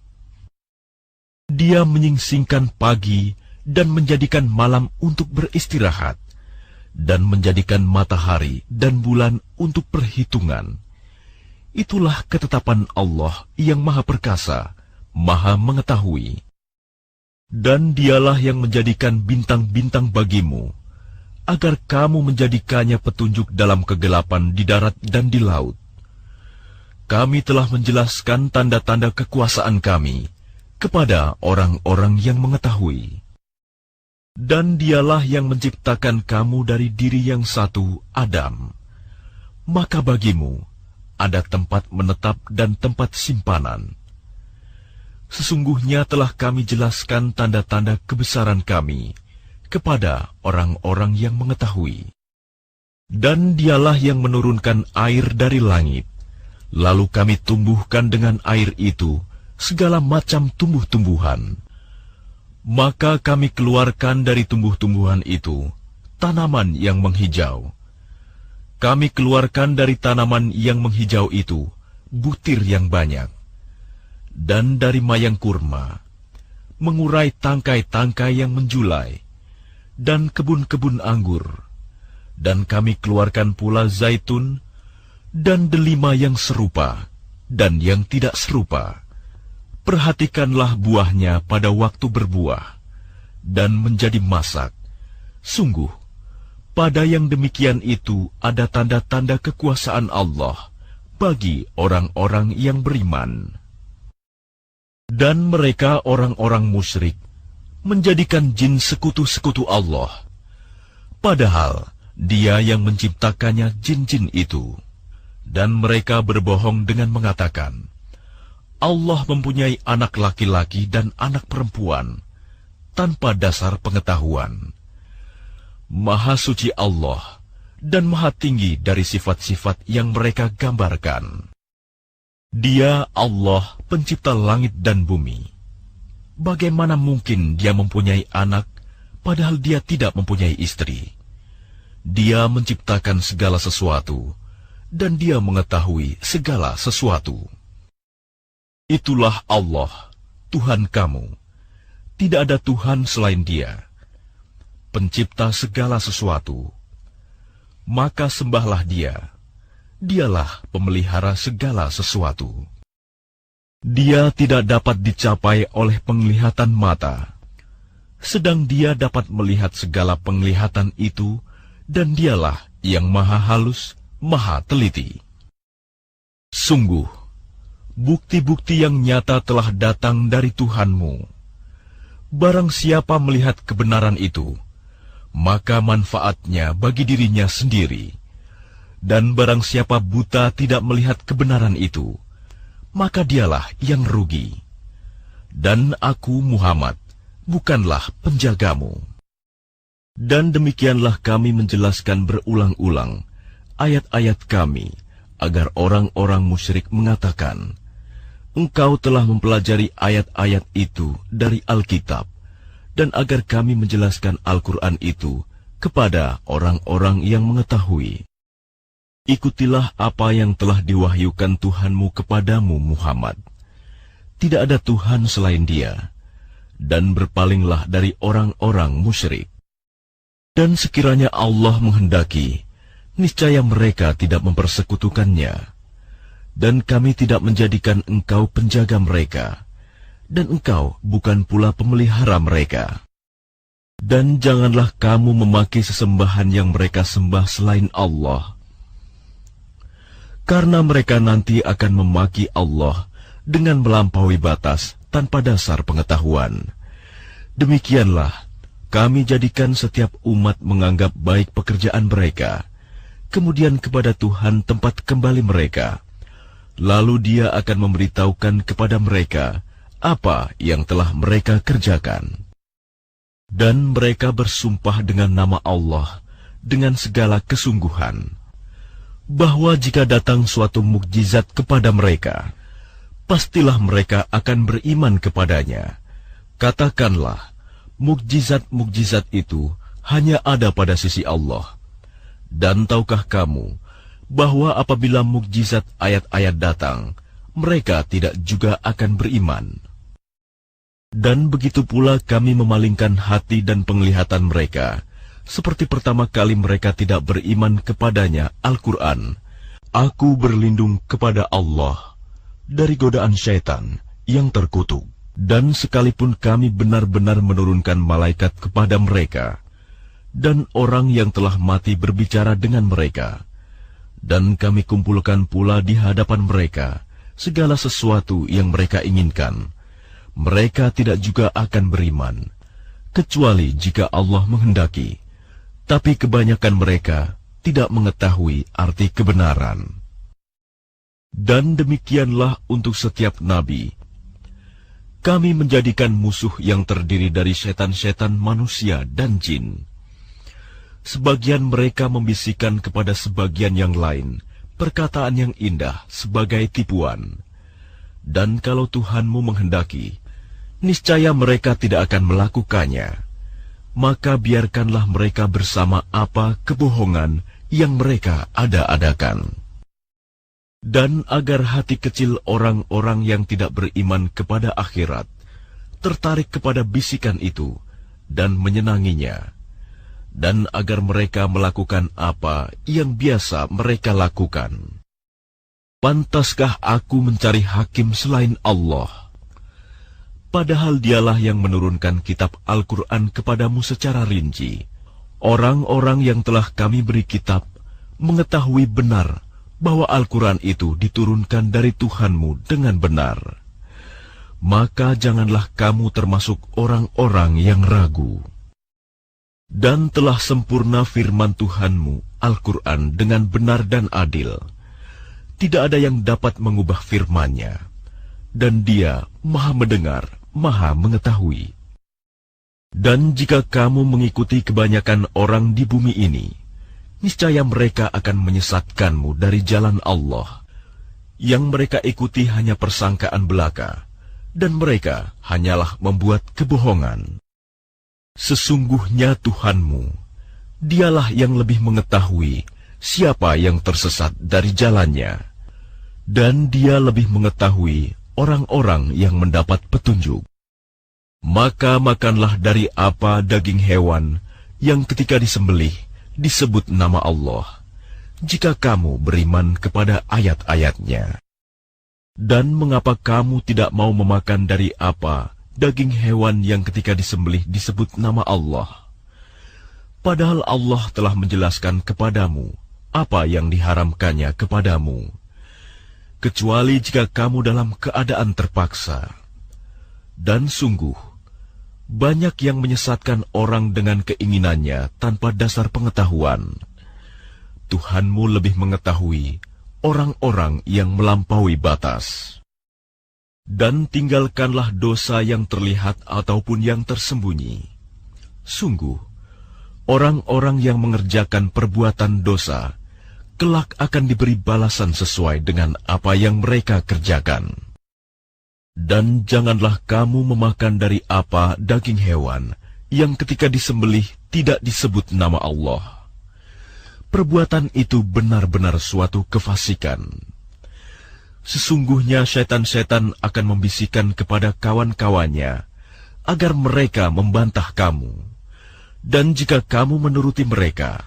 Dia menyingsingkan pagi dan menjadikan malam untuk beristirahat, dan menjadikan matahari dan bulan untuk perhitungan. Itulah ketetapan Allah yang Maha Perkasa, Maha Mengetahui. Dan Dialah yang menjadikan bintang-bintang bagimu, agar kamu menjadikannya petunjuk dalam kegelapan di darat dan di laut. Kami telah menjelaskan tanda-tanda kekuasaan kami kepada orang-orang yang mengetahui. Dan Dialah yang menciptakan kamu dari diri yang satu, Adam. Maka bagimu ada tempat menetap dan tempat simpanan. Sesungguhnya telah kami jelaskan tanda-tanda kebesaran kami kepada orang-orang yang mengetahui. Dan Dialah yang menurunkan air dari langit, lalu kami tumbuhkan dengan air itu segala macam tumbuh-tumbuhan. Maka kami keluarkan dari tumbuh-tumbuhan itu tanaman yang menghijau. Kami keluarkan dari tanaman yang menghijau itu butir yang banyak. Dan dari mayang kurma, mengurai tangkai-tangkai yang menjulai, dan kebun-kebun anggur. Dan kami keluarkan pula zaitun, dan delima yang serupa, dan yang tidak serupa. Perhatikanlah buahnya pada waktu berbuah, dan menjadi masak. Sungguh, pada yang demikian itu ada tanda-tanda kekuasaan Allah bagi orang-orang yang beriman. Dan mereka orang-orang musyrik menjadikan jin sekutu-sekutu Allah, padahal Dia yang menciptakannya jin-jin itu. Dan mereka berbohong dengan mengatakan, Allah mempunyai anak laki-laki dan anak perempuan, tanpa dasar pengetahuan. Maha suci Allah, dan maha tinggi dari sifat-sifat yang mereka gambarkan. Dia Allah pencipta langit dan bumi. Bagaimana mungkin Dia mempunyai anak, padahal Dia tidak mempunyai istri? Dia menciptakan segala sesuatu, dan Dia mengetahui segala sesuatu. Itulah Allah, Tuhan kamu. Tidak ada Tuhan selain Dia, pencipta segala sesuatu. Maka sembahlah Dia. Dialah pemelihara segala sesuatu. Dia tidak dapat dicapai oleh penglihatan mata, sedang Dia dapat melihat segala penglihatan itu, dan Dialah yang maha halus, maha teliti. Sungguh, bukti-bukti yang nyata telah datang dari Tuhanmu. Barang siapa melihat kebenaran itu, maka manfaatnya bagi dirinya sendiri. Dan barang siapa buta tidak melihat kebenaran itu, maka dialah yang rugi. Dan aku, Muhammad, bukanlah penjagamu. Dan demikianlah kami menjelaskan berulang-ulang ayat-ayat kami, agar orang-orang musyrik mengatakan, Engkau telah mempelajari ayat-ayat itu dari Alkitab, dan agar kami menjelaskan Al-Quran itu kepada orang-orang yang mengetahui. ikutilah apa yang telah diwahyukan Tuhanmu kepadamu Muhammad. Tidak ada Tuhan selain Dia, dan berpalinglah dari orang-orang musyrik. Dan sekiranya Allah menghendaki, niscaya mereka tidak mempersekutukannya. Dan kami tidak menjadikan engkau penjaga mereka, dan engkau bukan pula pemelihara mereka. Dan janganlah kamu memaki sesembahan yang mereka sembah selain Allah, karena mereka nanti akan memaki Allah dengan melampaui batas tanpa dasar pengetahuan. Demikianlah kami jadikan setiap umat menganggap baik pekerjaan mereka, kemudian kepada Tuhan tempat kembali mereka. Lalu Dia akan memberitahukan kepada mereka apa yang telah mereka kerjakan. Dan mereka bersumpah dengan nama Allah dengan segala kesungguhan, bahwa jika datang suatu mukjizat kepada mereka, pastilah mereka akan beriman kepadanya. Katakanlah, mukjizat-mukjizat itu hanya ada pada sisi Allah. Dan tahukah kamu bahwa apabila mukjizat ayat-ayat datang, mereka tidak juga akan beriman. Dan begitu pula kami memalingkan hati dan penglihatan mereka, seperti pertama kali mereka tidak beriman kepadanya, Al-Quran. Aku berlindung kepada Allah dari godaan syaitan yang terkutuk. Dan sekalipun kami benar-benar menurunkan malaikat kepada mereka, dan orang yang telah mati berbicara dengan mereka, dan kami kumpulkan pula di hadapan mereka segala sesuatu yang mereka inginkan, mereka tidak juga akan beriman, kecuali jika Allah menghendaki. Tapi kebanyakan mereka tidak mengetahui arti kebenaran. Dan demikianlah untuk setiap nabi. Kami menjadikan musuh yang terdiri dari setan-setan manusia dan jin. Sebagian mereka membisikkan kepada sebagian yang lain perkataan yang indah sebagai tipuan. Dan kalau Tuhanmu menghendaki, niscaya mereka tidak akan melakukannya. Maka biarkanlah mereka bersama apa kebohongan yang mereka ada-adakan. Dan agar hati kecil orang-orang yang tidak beriman kepada akhirat tertarik kepada bisikan itu dan menyenanginya, dan agar mereka melakukan apa yang biasa mereka lakukan. Pantaskah aku mencari hakim selain Allah? Padahal Dialah yang menurunkan kitab Al-Quran kepadamu secara rinci. Orang-orang yang telah kami beri kitab mengetahui benar bahwa Al-Quran itu diturunkan dari Tuhanmu dengan benar. Maka janganlah kamu termasuk orang-orang yang ragu. Dan telah sempurna firman Tuhanmu, Al-Quran, dengan benar dan adil. Tidak ada yang dapat mengubah firman-Nya. Dan Dia Maha Mendengar, Maha Mengetahui. Dan jika kamu mengikuti kebanyakan orang di bumi ini, niscaya mereka akan menyesatkanmu dari jalan Allah. Yang mereka ikuti hanya persangkaan belaka, dan mereka hanyalah membuat kebohongan. Sesungguhnya Tuhanmu, Dialah yang lebih mengetahui siapa yang tersesat dari jalannya, dan Dia lebih mengetahui orang-orang yang mendapat petunjuk. Maka makanlah dari apa daging hewan yang ketika disembelih disebut nama Allah, jika kamu beriman kepada ayat-ayat-Nya. Dan mengapa kamu tidak mau memakan dari apa daging hewan yang ketika disembelih disebut nama Allah? Padahal Allah telah menjelaskan kepadamu apa yang diharamkannya kepadamu, kecuali jika kamu dalam keadaan terpaksa. Dan sungguh, banyak yang menyesatkan orang dengan keinginannya tanpa dasar pengetahuan. Tuhanmu lebih mengetahui orang-orang yang melampaui batas. Dan tinggalkanlah dosa yang terlihat ataupun yang tersembunyi. Sungguh, orang-orang yang mengerjakan perbuatan dosa, kelak akan diberi balasan sesuai dengan apa yang mereka kerjakan. Dan janganlah kamu memakan dari apa daging hewan yang ketika disembelih tidak disebut nama Allah. perbuatan itu benar-benar suatu kefasikan. Sesungguhnya syaitan-syaitan akan membisikkan kepada kawan-kawannya agar mereka membantah kamu. Dan jika kamu menuruti mereka,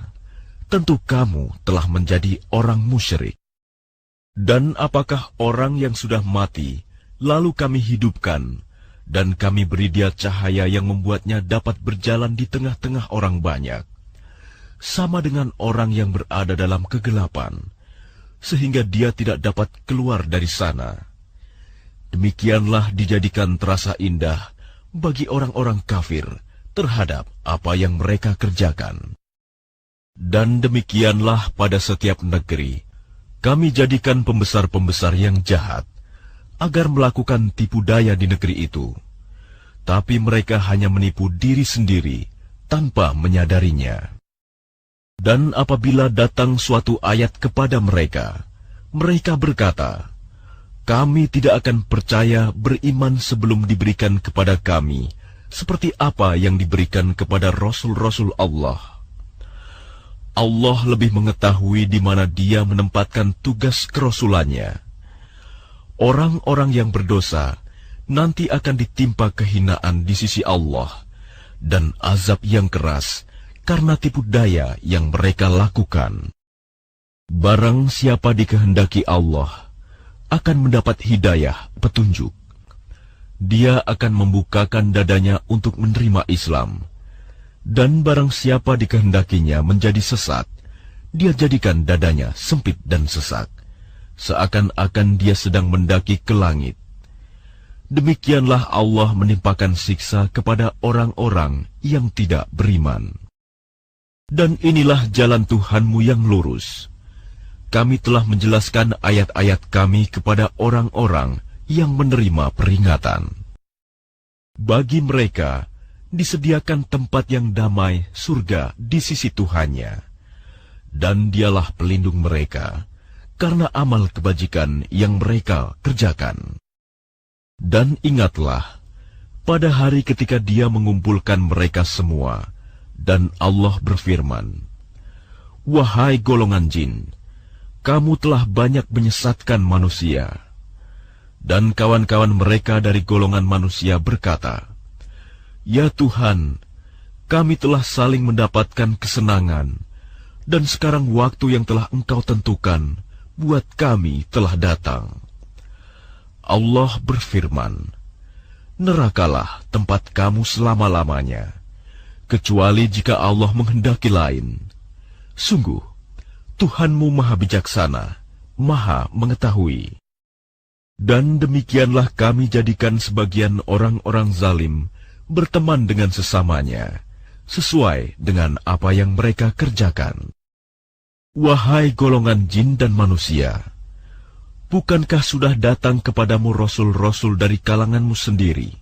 tentu kamu telah menjadi orang musyrik. Dan apakah orang yang sudah mati, lalu kami hidupkan, dan kami beri dia cahaya yang membuatnya dapat berjalan di tengah-tengah orang banyak, sama dengan orang yang berada dalam kegelapan, sehingga dia tidak dapat keluar dari sana. Demikianlah dijadikan terasa indah bagi orang-orang kafir terhadap apa yang mereka kerjakan. Dan demikianlah pada setiap negeri, kami jadikan pembesar-pembesar yang jahat, agar melakukan tipu daya di negeri itu. Tapi mereka hanya menipu diri sendiri, tanpa menyadarinya. Dan apabila datang suatu ayat kepada mereka, mereka berkata, "Kami tidak akan percaya beriman sebelum diberikan kepada kami seperti apa yang diberikan kepada Rasul-Rasul Allah." Allah lebih mengetahui di mana Dia menempatkan tugas kerasulannya. Orang-orang yang berdosa nanti akan ditimpa kehinaan di sisi Allah dan azab yang keras karena tipu daya yang mereka lakukan. Barang siapa dikehendaki Allah akan mendapat hidayah, petunjuk. Dia akan membukakan dadanya untuk menerima Islam. Dan barang siapa dikehendakinya menjadi sesat, dia jadikan dadanya sempit dan sesak, seakan-akan dia sedang mendaki ke langit. Demikianlah Allah menimpakan siksa kepada orang-orang yang tidak beriman. Dan inilah jalan Tuhanmu yang lurus. Kami telah menjelaskan ayat-ayat kami kepada orang-orang yang menerima peringatan. Bagi mereka disediakan tempat yang damai, surga di sisi Tuhannya. Dan Dialah pelindung mereka karena amal kebajikan yang mereka kerjakan. Dan ingatlah, pada hari ketika Dia mengumpulkan mereka semua, dan Allah berfirman, "Wahai golongan jin, kamu telah banyak menyesatkan manusia." Dan kawan-kawan mereka dari golongan manusia berkata, "Ya Tuhan, kami telah saling mendapatkan kesenangan, dan sekarang waktu yang telah Engkau tentukan buat kami telah datang." Allah berfirman, "Nerakalah tempat kamu selama-lamanya, kecuali jika Allah menghendaki lain. Sungguh, Tuhanmu Maha Bijaksana, Maha Mengetahui." Dan demikianlah kami jadikan sebagian orang-orang zalim berteman dengan sesamanya, sesuai dengan apa yang mereka kerjakan. Wahai golongan jin dan manusia, bukankah sudah datang kepadamu rasul-rasul dari kalanganmu sendiri?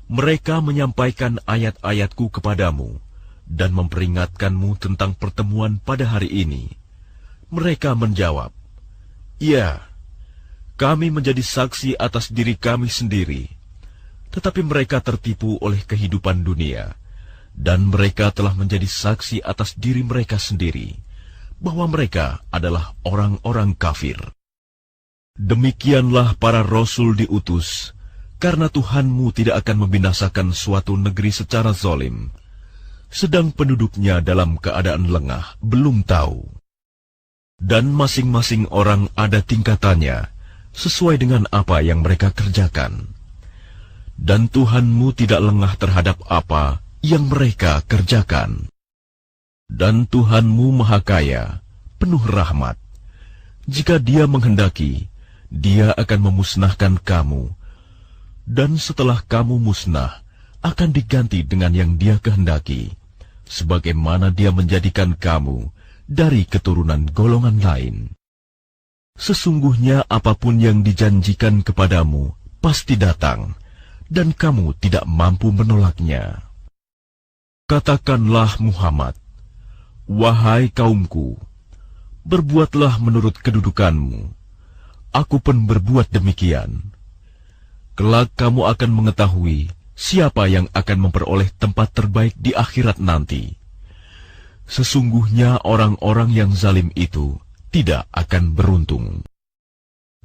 Mereka menyampaikan ayat-ayatku kepadamu dan memperingatkanmu tentang pertemuan pada hari ini. Mereka menjawab, "Ya, kami menjadi saksi atas diri kami sendiri." Tetapi mereka tertipu oleh kehidupan dunia, dan mereka telah menjadi saksi atas diri mereka sendiri, bahwa mereka adalah orang-orang kafir. Demikianlah para rasul diutus, karena Tuhanmu tidak akan membinasakan suatu negeri secara zalim, sedang penduduknya dalam keadaan lengah, belum tahu. Dan masing-masing orang ada tingkatannya, sesuai dengan apa yang mereka kerjakan. Dan Tuhanmu tidak lengah terhadap apa yang mereka kerjakan. Dan Tuhanmu Maha Kaya, penuh rahmat. Jika Dia menghendaki, Dia akan memusnahkan kamu, dan setelah kamu musnah, akan diganti dengan yang Dia kehendaki, sebagaimana Dia menjadikan kamu dari keturunan golongan lain. Sesungguhnya apapun yang dijanjikan kepadamu pasti datang, dan kamu tidak mampu menolaknya. Katakanlah Muhammad, "Wahai kaumku, berbuatlah menurut kedudukanmu. Aku pun berbuat demikian. Kelak kamu akan mengetahui siapa yang akan memperoleh tempat terbaik di akhirat nanti. Sesungguhnya orang-orang yang zalim itu tidak akan beruntung.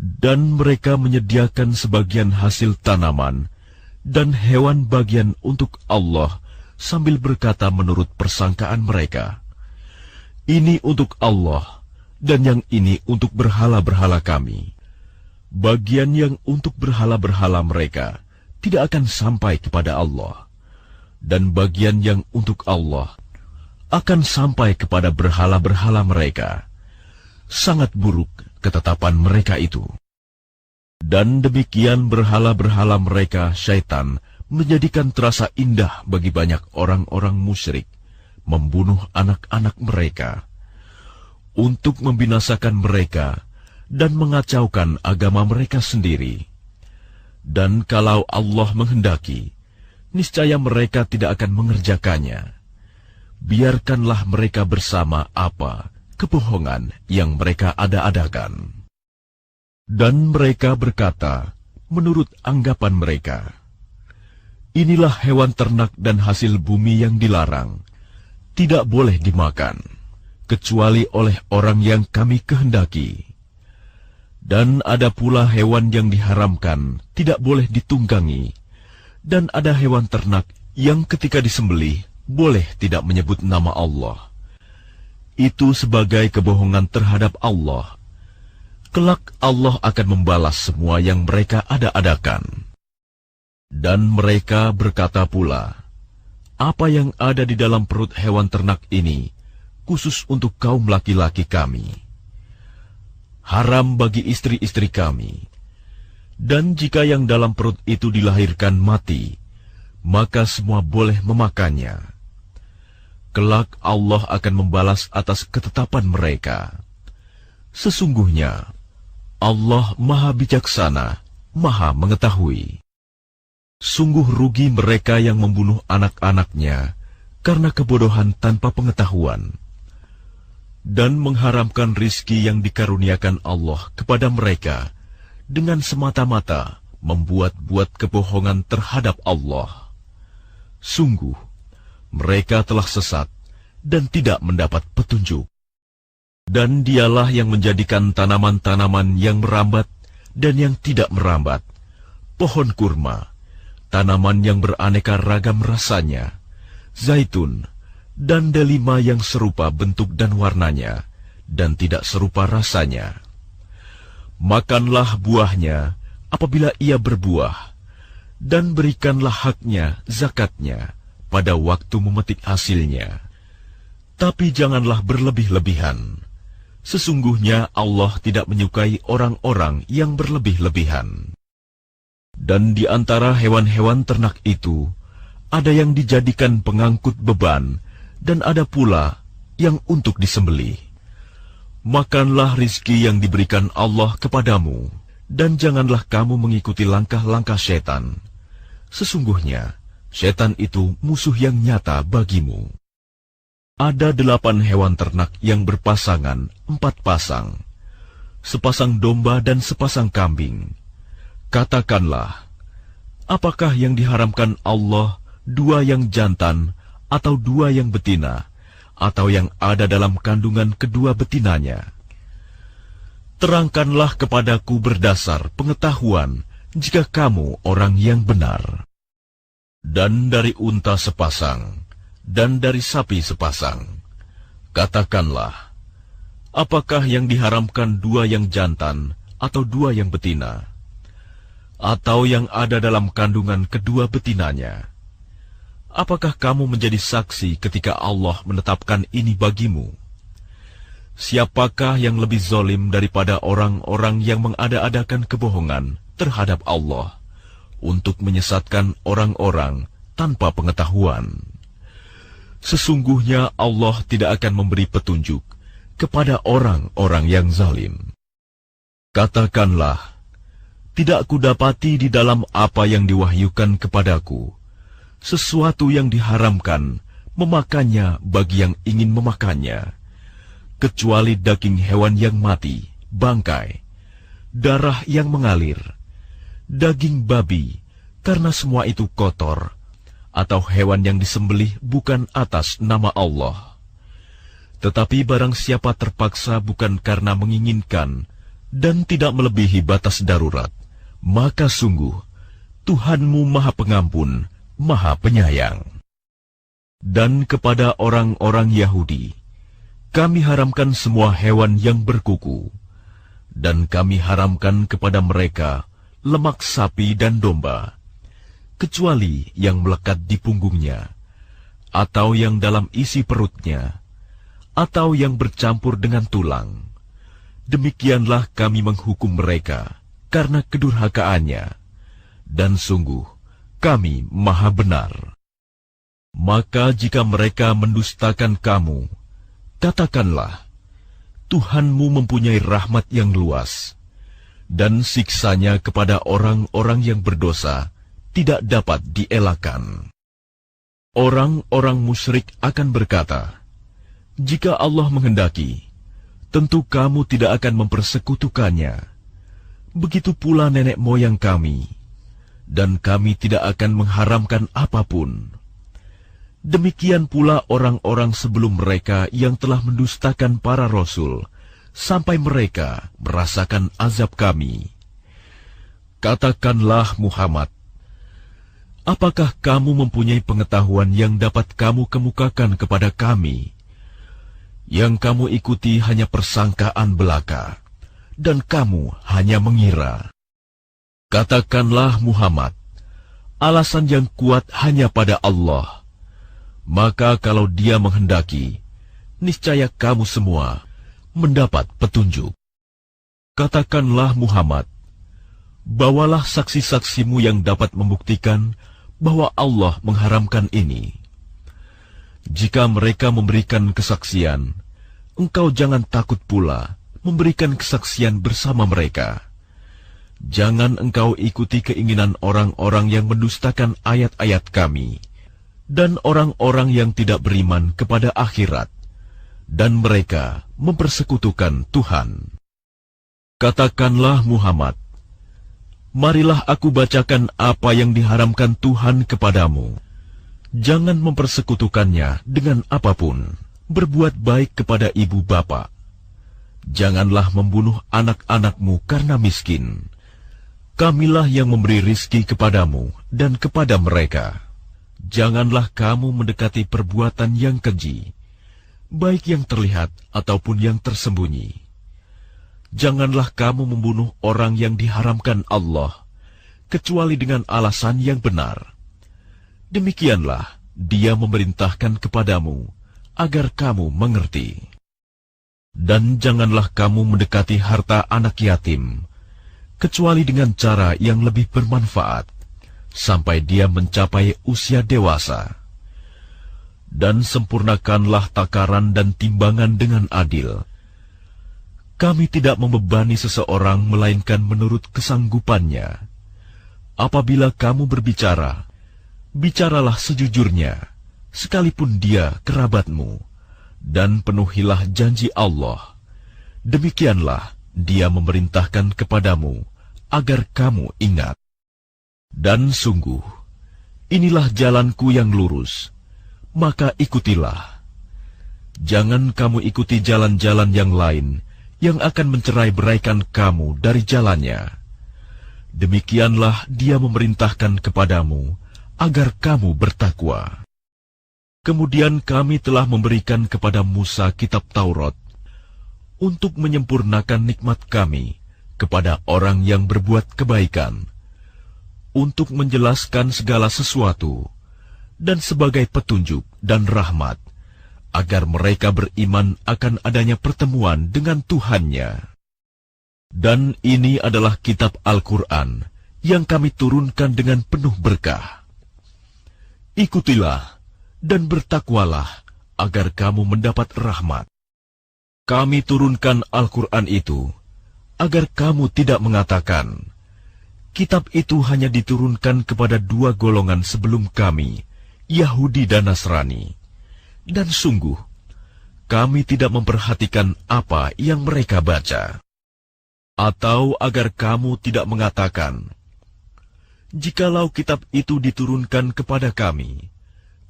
Dan mereka menyediakan sebagian hasil tanaman dan hewan bagian untuk Allah sambil berkata menurut persangkaan mereka, "Ini untuk Allah, dan yang ini untuk berhala-berhala kami." Bagian yang untuk berhala-berhala mereka tidak akan sampai kepada Allah, dan bagian yang untuk Allah akan sampai kepada berhala-berhala mereka. Sangat buruk ketetapan mereka itu. Dan demikian berhala-berhala mereka, syaitan, menjadikan terasa indah bagi banyak orang-orang musyrik, membunuh anak-anak mereka, untuk membinasakan mereka dan mengacaukan agama mereka sendiri. Dan kalau Allah menghendaki, niscaya mereka tidak akan mengerjakannya. Biarkanlah mereka bersama apa kebohongan yang mereka ada-adakan. Dan mereka berkata, menurut anggapan mereka, "Inilah hewan ternak dan hasil bumi yang dilarang, tidak boleh dimakan, kecuali oleh orang yang kami kehendaki. Dan ada pula hewan yang diharamkan, tidak boleh ditunggangi, dan ada hewan ternak yang ketika disembelih, boleh tidak menyebut nama Allah. Itu sebagai kebohongan terhadap Allah. Kelak Allah akan membalas semua yang mereka ada-adakan." Dan mereka berkata pula, "Apa yang ada di dalam perut hewan ternak ini, khusus untuk kaum laki-laki kami. Haram bagi istri-istri kami. Dan jika yang dalam perut itu dilahirkan mati, maka semua boleh memakannya. Kelak Allah akan membalas atas ketetapan mereka. Sesungguhnya Allah Maha Bijaksana, Maha Mengetahui." Sungguh rugi mereka yang membunuh anak-anaknya karena kebodohan tanpa pengetahuan, dan mengharamkan rizki yang dikaruniakan Allah kepada mereka dengan semata-mata membuat-buat kebohongan terhadap Allah. Sungguh, mereka telah sesat dan tidak mendapat petunjuk. Dan dialah yang menjadikan tanaman-tanaman yang merambat dan yang tidak merambat, pohon kurma, tanaman yang beraneka ragam rasanya, zaitun, dan delima yang serupa bentuk dan warnanya, dan tidak serupa rasanya. Makanlah buahnya apabila ia berbuah, dan berikanlah haknya, zakatnya, pada waktu memetik hasilnya. Tapi janganlah berlebih-lebihan. Sesungguhnya Allah tidak menyukai orang-orang yang berlebih-lebihan. Dan di antara hewan-hewan ternak itu, ada yang dijadikan pengangkut beban, dan ada pula yang untuk disembelih. Makanlah rizki yang diberikan Allah kepadamu, dan janganlah kamu mengikuti langkah-langkah setan. Sesungguhnya, setan itu musuh yang nyata bagimu. Ada 8 hewan ternak yang berpasangan, 4 pasang, sepasang domba dan sepasang kambing. Katakanlah, apakah yang diharamkan Allah 2 yang jantan, atau 2 yang betina, atau yang ada dalam kandungan kedua betinanya? Terangkanlah kepadaku berdasar pengetahuan, jika kamu orang yang benar. Dan dari unta sepasang, dan dari sapi sepasang, katakanlah, apakah yang diharamkan 2 yang jantan, atau 2 yang betina, atau yang ada dalam kandungan kedua betinanya? Apakah kamu menjadi saksi ketika Allah menetapkan ini bagimu? Siapakah yang lebih zalim daripada orang-orang yang mengada-adakan kebohongan terhadap Allah untuk menyesatkan orang-orang tanpa pengetahuan? Sesungguhnya Allah tidak akan memberi petunjuk kepada orang-orang yang zalim. Katakanlah, tidak kudapati di dalam apa yang diwahyukan kepadaku sesuatu yang diharamkan memakannya bagi yang ingin memakannya, kecuali daging hewan yang mati, bangkai, darah yang mengalir, daging babi, karena semua itu kotor, atau hewan yang disembelih bukan atas nama Allah. Tetapi barang siapa terpaksa bukan karena menginginkan dan tidak melebihi batas darurat, maka sungguh Tuhanmu Maha Pengampun, Maha Penyayang. Dan kepada orang-orang Yahudi, kami haramkan semua hewan yang berkuku, dan kami haramkan kepada mereka lemak sapi dan domba, kecuali yang melekat di punggungnya, atau yang dalam isi perutnya, atau yang bercampur dengan tulang. Demikianlah kami menghukum mereka karena kedurhakaannya, dan sungguh kami Maha Benar. Maka jika mereka mendustakan kamu, katakanlah, Tuhanmu mempunyai rahmat yang luas, dan siksanya kepada orang-orang yang berdosa tidak dapat dielakkan. Orang-orang musyrik akan berkata, jika Allah menghendaki, tentu kamu tidak akan mempersekutukannya. Begitu pula nenek moyang kami, dan kami tidak akan mengharamkan apapun. Demikian pula orang-orang sebelum mereka yang telah mendustakan para rasul, sampai mereka merasakan azab kami. Katakanlah Muhammad, apakah kamu mempunyai pengetahuan yang dapat kamu kemukakan kepada kami? Yang kamu ikuti hanya persangkaan belaka, dan kamu hanya mengira. Katakanlah Muhammad, alasan yang kuat hanya pada Allah. Maka kalau Dia menghendaki, niscaya kamu semua mendapat petunjuk. Katakanlah Muhammad, bawalah saksi-saksimu yang dapat membuktikan bahwa Allah mengharamkan ini. Jika mereka memberikan kesaksian, engkau jangan takut pula memberikan kesaksian bersama mereka. Jangan engkau ikuti keinginan orang-orang yang mendustakan ayat-ayat kami, dan orang-orang yang tidak beriman kepada akhirat, dan mereka mempersekutukan Tuhan. Katakanlah Muhammad, marilah aku bacakan apa yang diharamkan Tuhan kepadamu. Jangan mempersekutukannya dengan apapun. Berbuat baik kepada ibu bapa. Janganlah membunuh anak-anakmu karena miskin. Kamilah yang memberi rizki kepadamu dan kepada mereka. Janganlah kamu mendekati perbuatan yang keji, baik yang terlihat ataupun yang tersembunyi. Janganlah kamu membunuh orang yang diharamkan Allah, kecuali dengan alasan yang benar. Demikianlah Dia memerintahkan kepadamu, agar kamu mengerti. Dan janganlah kamu mendekati harta anak yatim, kecuali dengan cara yang lebih bermanfaat, sampai dia mencapai usia dewasa. Dan sempurnakanlah takaran dan timbangan dengan adil. Kami tidak membebani seseorang melainkan menurut kesanggupannya. Apabila kamu berbicara, bicaralah sejujurnya, sekalipun dia kerabatmu, dan penuhilah janji Allah. Demikianlah Dia memerintahkan kepadamu, agar kamu ingat. Dan sungguh, inilah jalanku yang lurus, maka ikutilah. Jangan kamu ikuti jalan-jalan yang lain, yang akan mencerai-beraikan kamu dari jalannya. Demikianlah Dia memerintahkan kepadamu, agar kamu bertakwa. Kemudian kami telah memberikan kepada Musa kitab Taurat untuk menyempurnakan nikmat kami kepada orang yang berbuat kebaikan, untuk menjelaskan segala sesuatu, dan sebagai petunjuk dan rahmat, agar mereka beriman akan adanya pertemuan dengan Tuhannya. Dan ini adalah kitab Al-Quran yang kami turunkan dengan penuh berkah. Ikutilah dan bertakwalah agar kamu mendapat rahmat. Kami turunkan Al-Quran itu agar kamu tidak mengatakan, kitab itu hanya diturunkan kepada dua golongan sebelum kami, Yahudi dan Nasrani. Dan sungguh, kami tidak memperhatikan apa yang mereka baca. Atau agar kamu tidak mengatakan, jikalau kitab itu diturunkan kepada kami,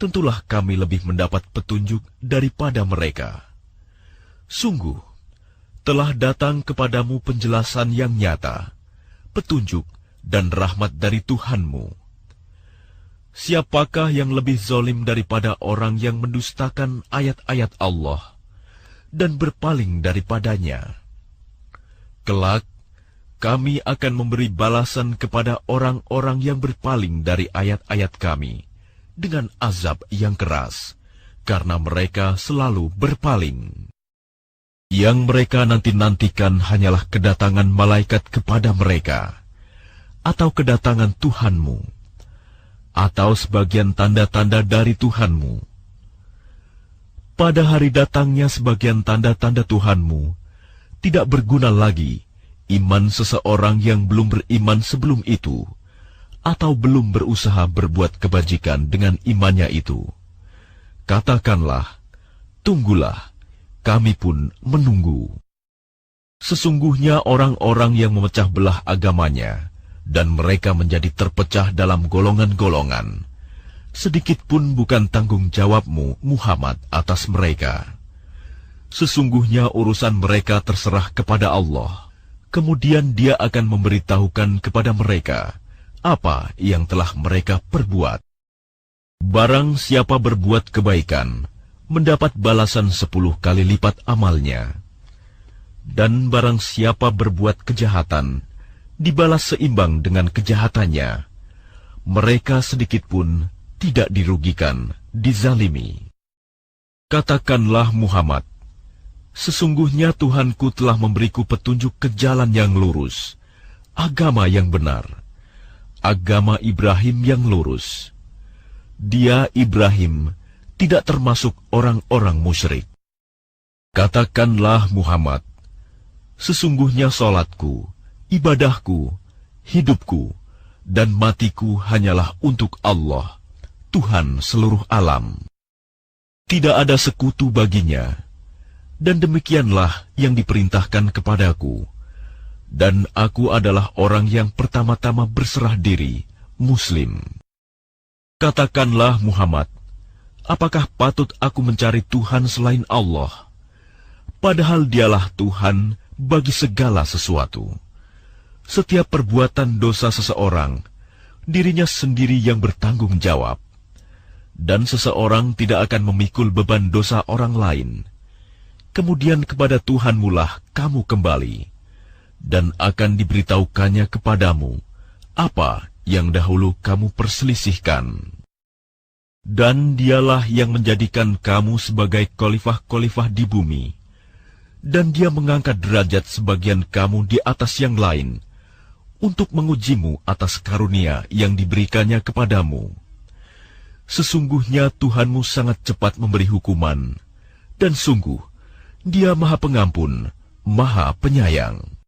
tentulah kami lebih mendapat petunjuk daripada mereka. Sungguh, telah datang kepadamu penjelasan yang nyata, petunjuk dan rahmat dari Tuhanmu. Siapakah yang lebih zalim daripada orang yang mendustakan ayat-ayat Allah dan berpaling daripadanya? Kelak, kami akan memberi balasan kepada orang-orang yang berpaling dari ayat-ayat kami dengan azab yang keras, karena mereka selalu berpaling. Yang mereka nanti-nantikan hanyalah kedatangan malaikat kepada mereka, atau kedatangan Tuhanmu, atau sebagian tanda-tanda dari Tuhanmu. Pada hari datangnya sebagian tanda-tanda Tuhanmu, tidak berguna lagi iman seseorang yang belum beriman sebelum itu, atau belum berusaha berbuat kebajikan dengan imannya itu. Katakanlah, tunggulah, kami pun menunggu. Sesungguhnya orang-orang yang memecah belah agamanya, dan mereka menjadi terpecah dalam golongan-golongan, sedikit pun bukan tanggung jawabmu, Muhammad, atas mereka. Sesungguhnya urusan mereka terserah kepada Allah. Kemudian Dia akan memberitahukan kepada mereka apa yang telah mereka perbuat. Barang siapa berbuat kebaikan, mendapat balasan 10 kali lipat amalnya. Dan barang siapa berbuat kejahatan, dibalas seimbang dengan kejahatannya. Mereka sedikit pun tidak dirugikan, dizalimi. Katakanlah Muhammad, sesungguhnya Tuhanku telah memberiku petunjuk ke jalan yang lurus, agama yang benar, agama Ibrahim yang lurus. Dia, Ibrahim, tidak termasuk orang-orang musyrik. Katakanlah Muhammad, sesungguhnya salatku, ibadahku, hidupku, dan matiku hanyalah untuk Allah, Tuhan seluruh alam. Tidak ada sekutu baginya. Dan demikianlah yang diperintahkan kepadaku. Dan aku adalah orang yang pertama-tama berserah diri, Muslim. Katakanlah Muhammad, apakah patut aku mencari Tuhan selain Allah? Padahal Dialah Tuhan bagi segala sesuatu. Setiap perbuatan dosa seseorang, dirinya sendiri yang bertanggung jawab. Dan seseorang tidak akan memikul beban dosa orang lain. Kemudian kepada Tuhanmu lah kamu kembali, dan akan diberitahukannya kepadamu apa yang dahulu kamu perselisihkan. Dan Dialah yang menjadikan kamu sebagai khalifah-khalifah di bumi, dan Dia mengangkat derajat sebagian kamu di atas yang lain, untuk mengujimu atas karunia yang diberikannya kepadamu. Sesungguhnya Tuhanmu sangat cepat memberi hukuman, dan sungguh Dia Maha Pengampun, Maha Penyayang.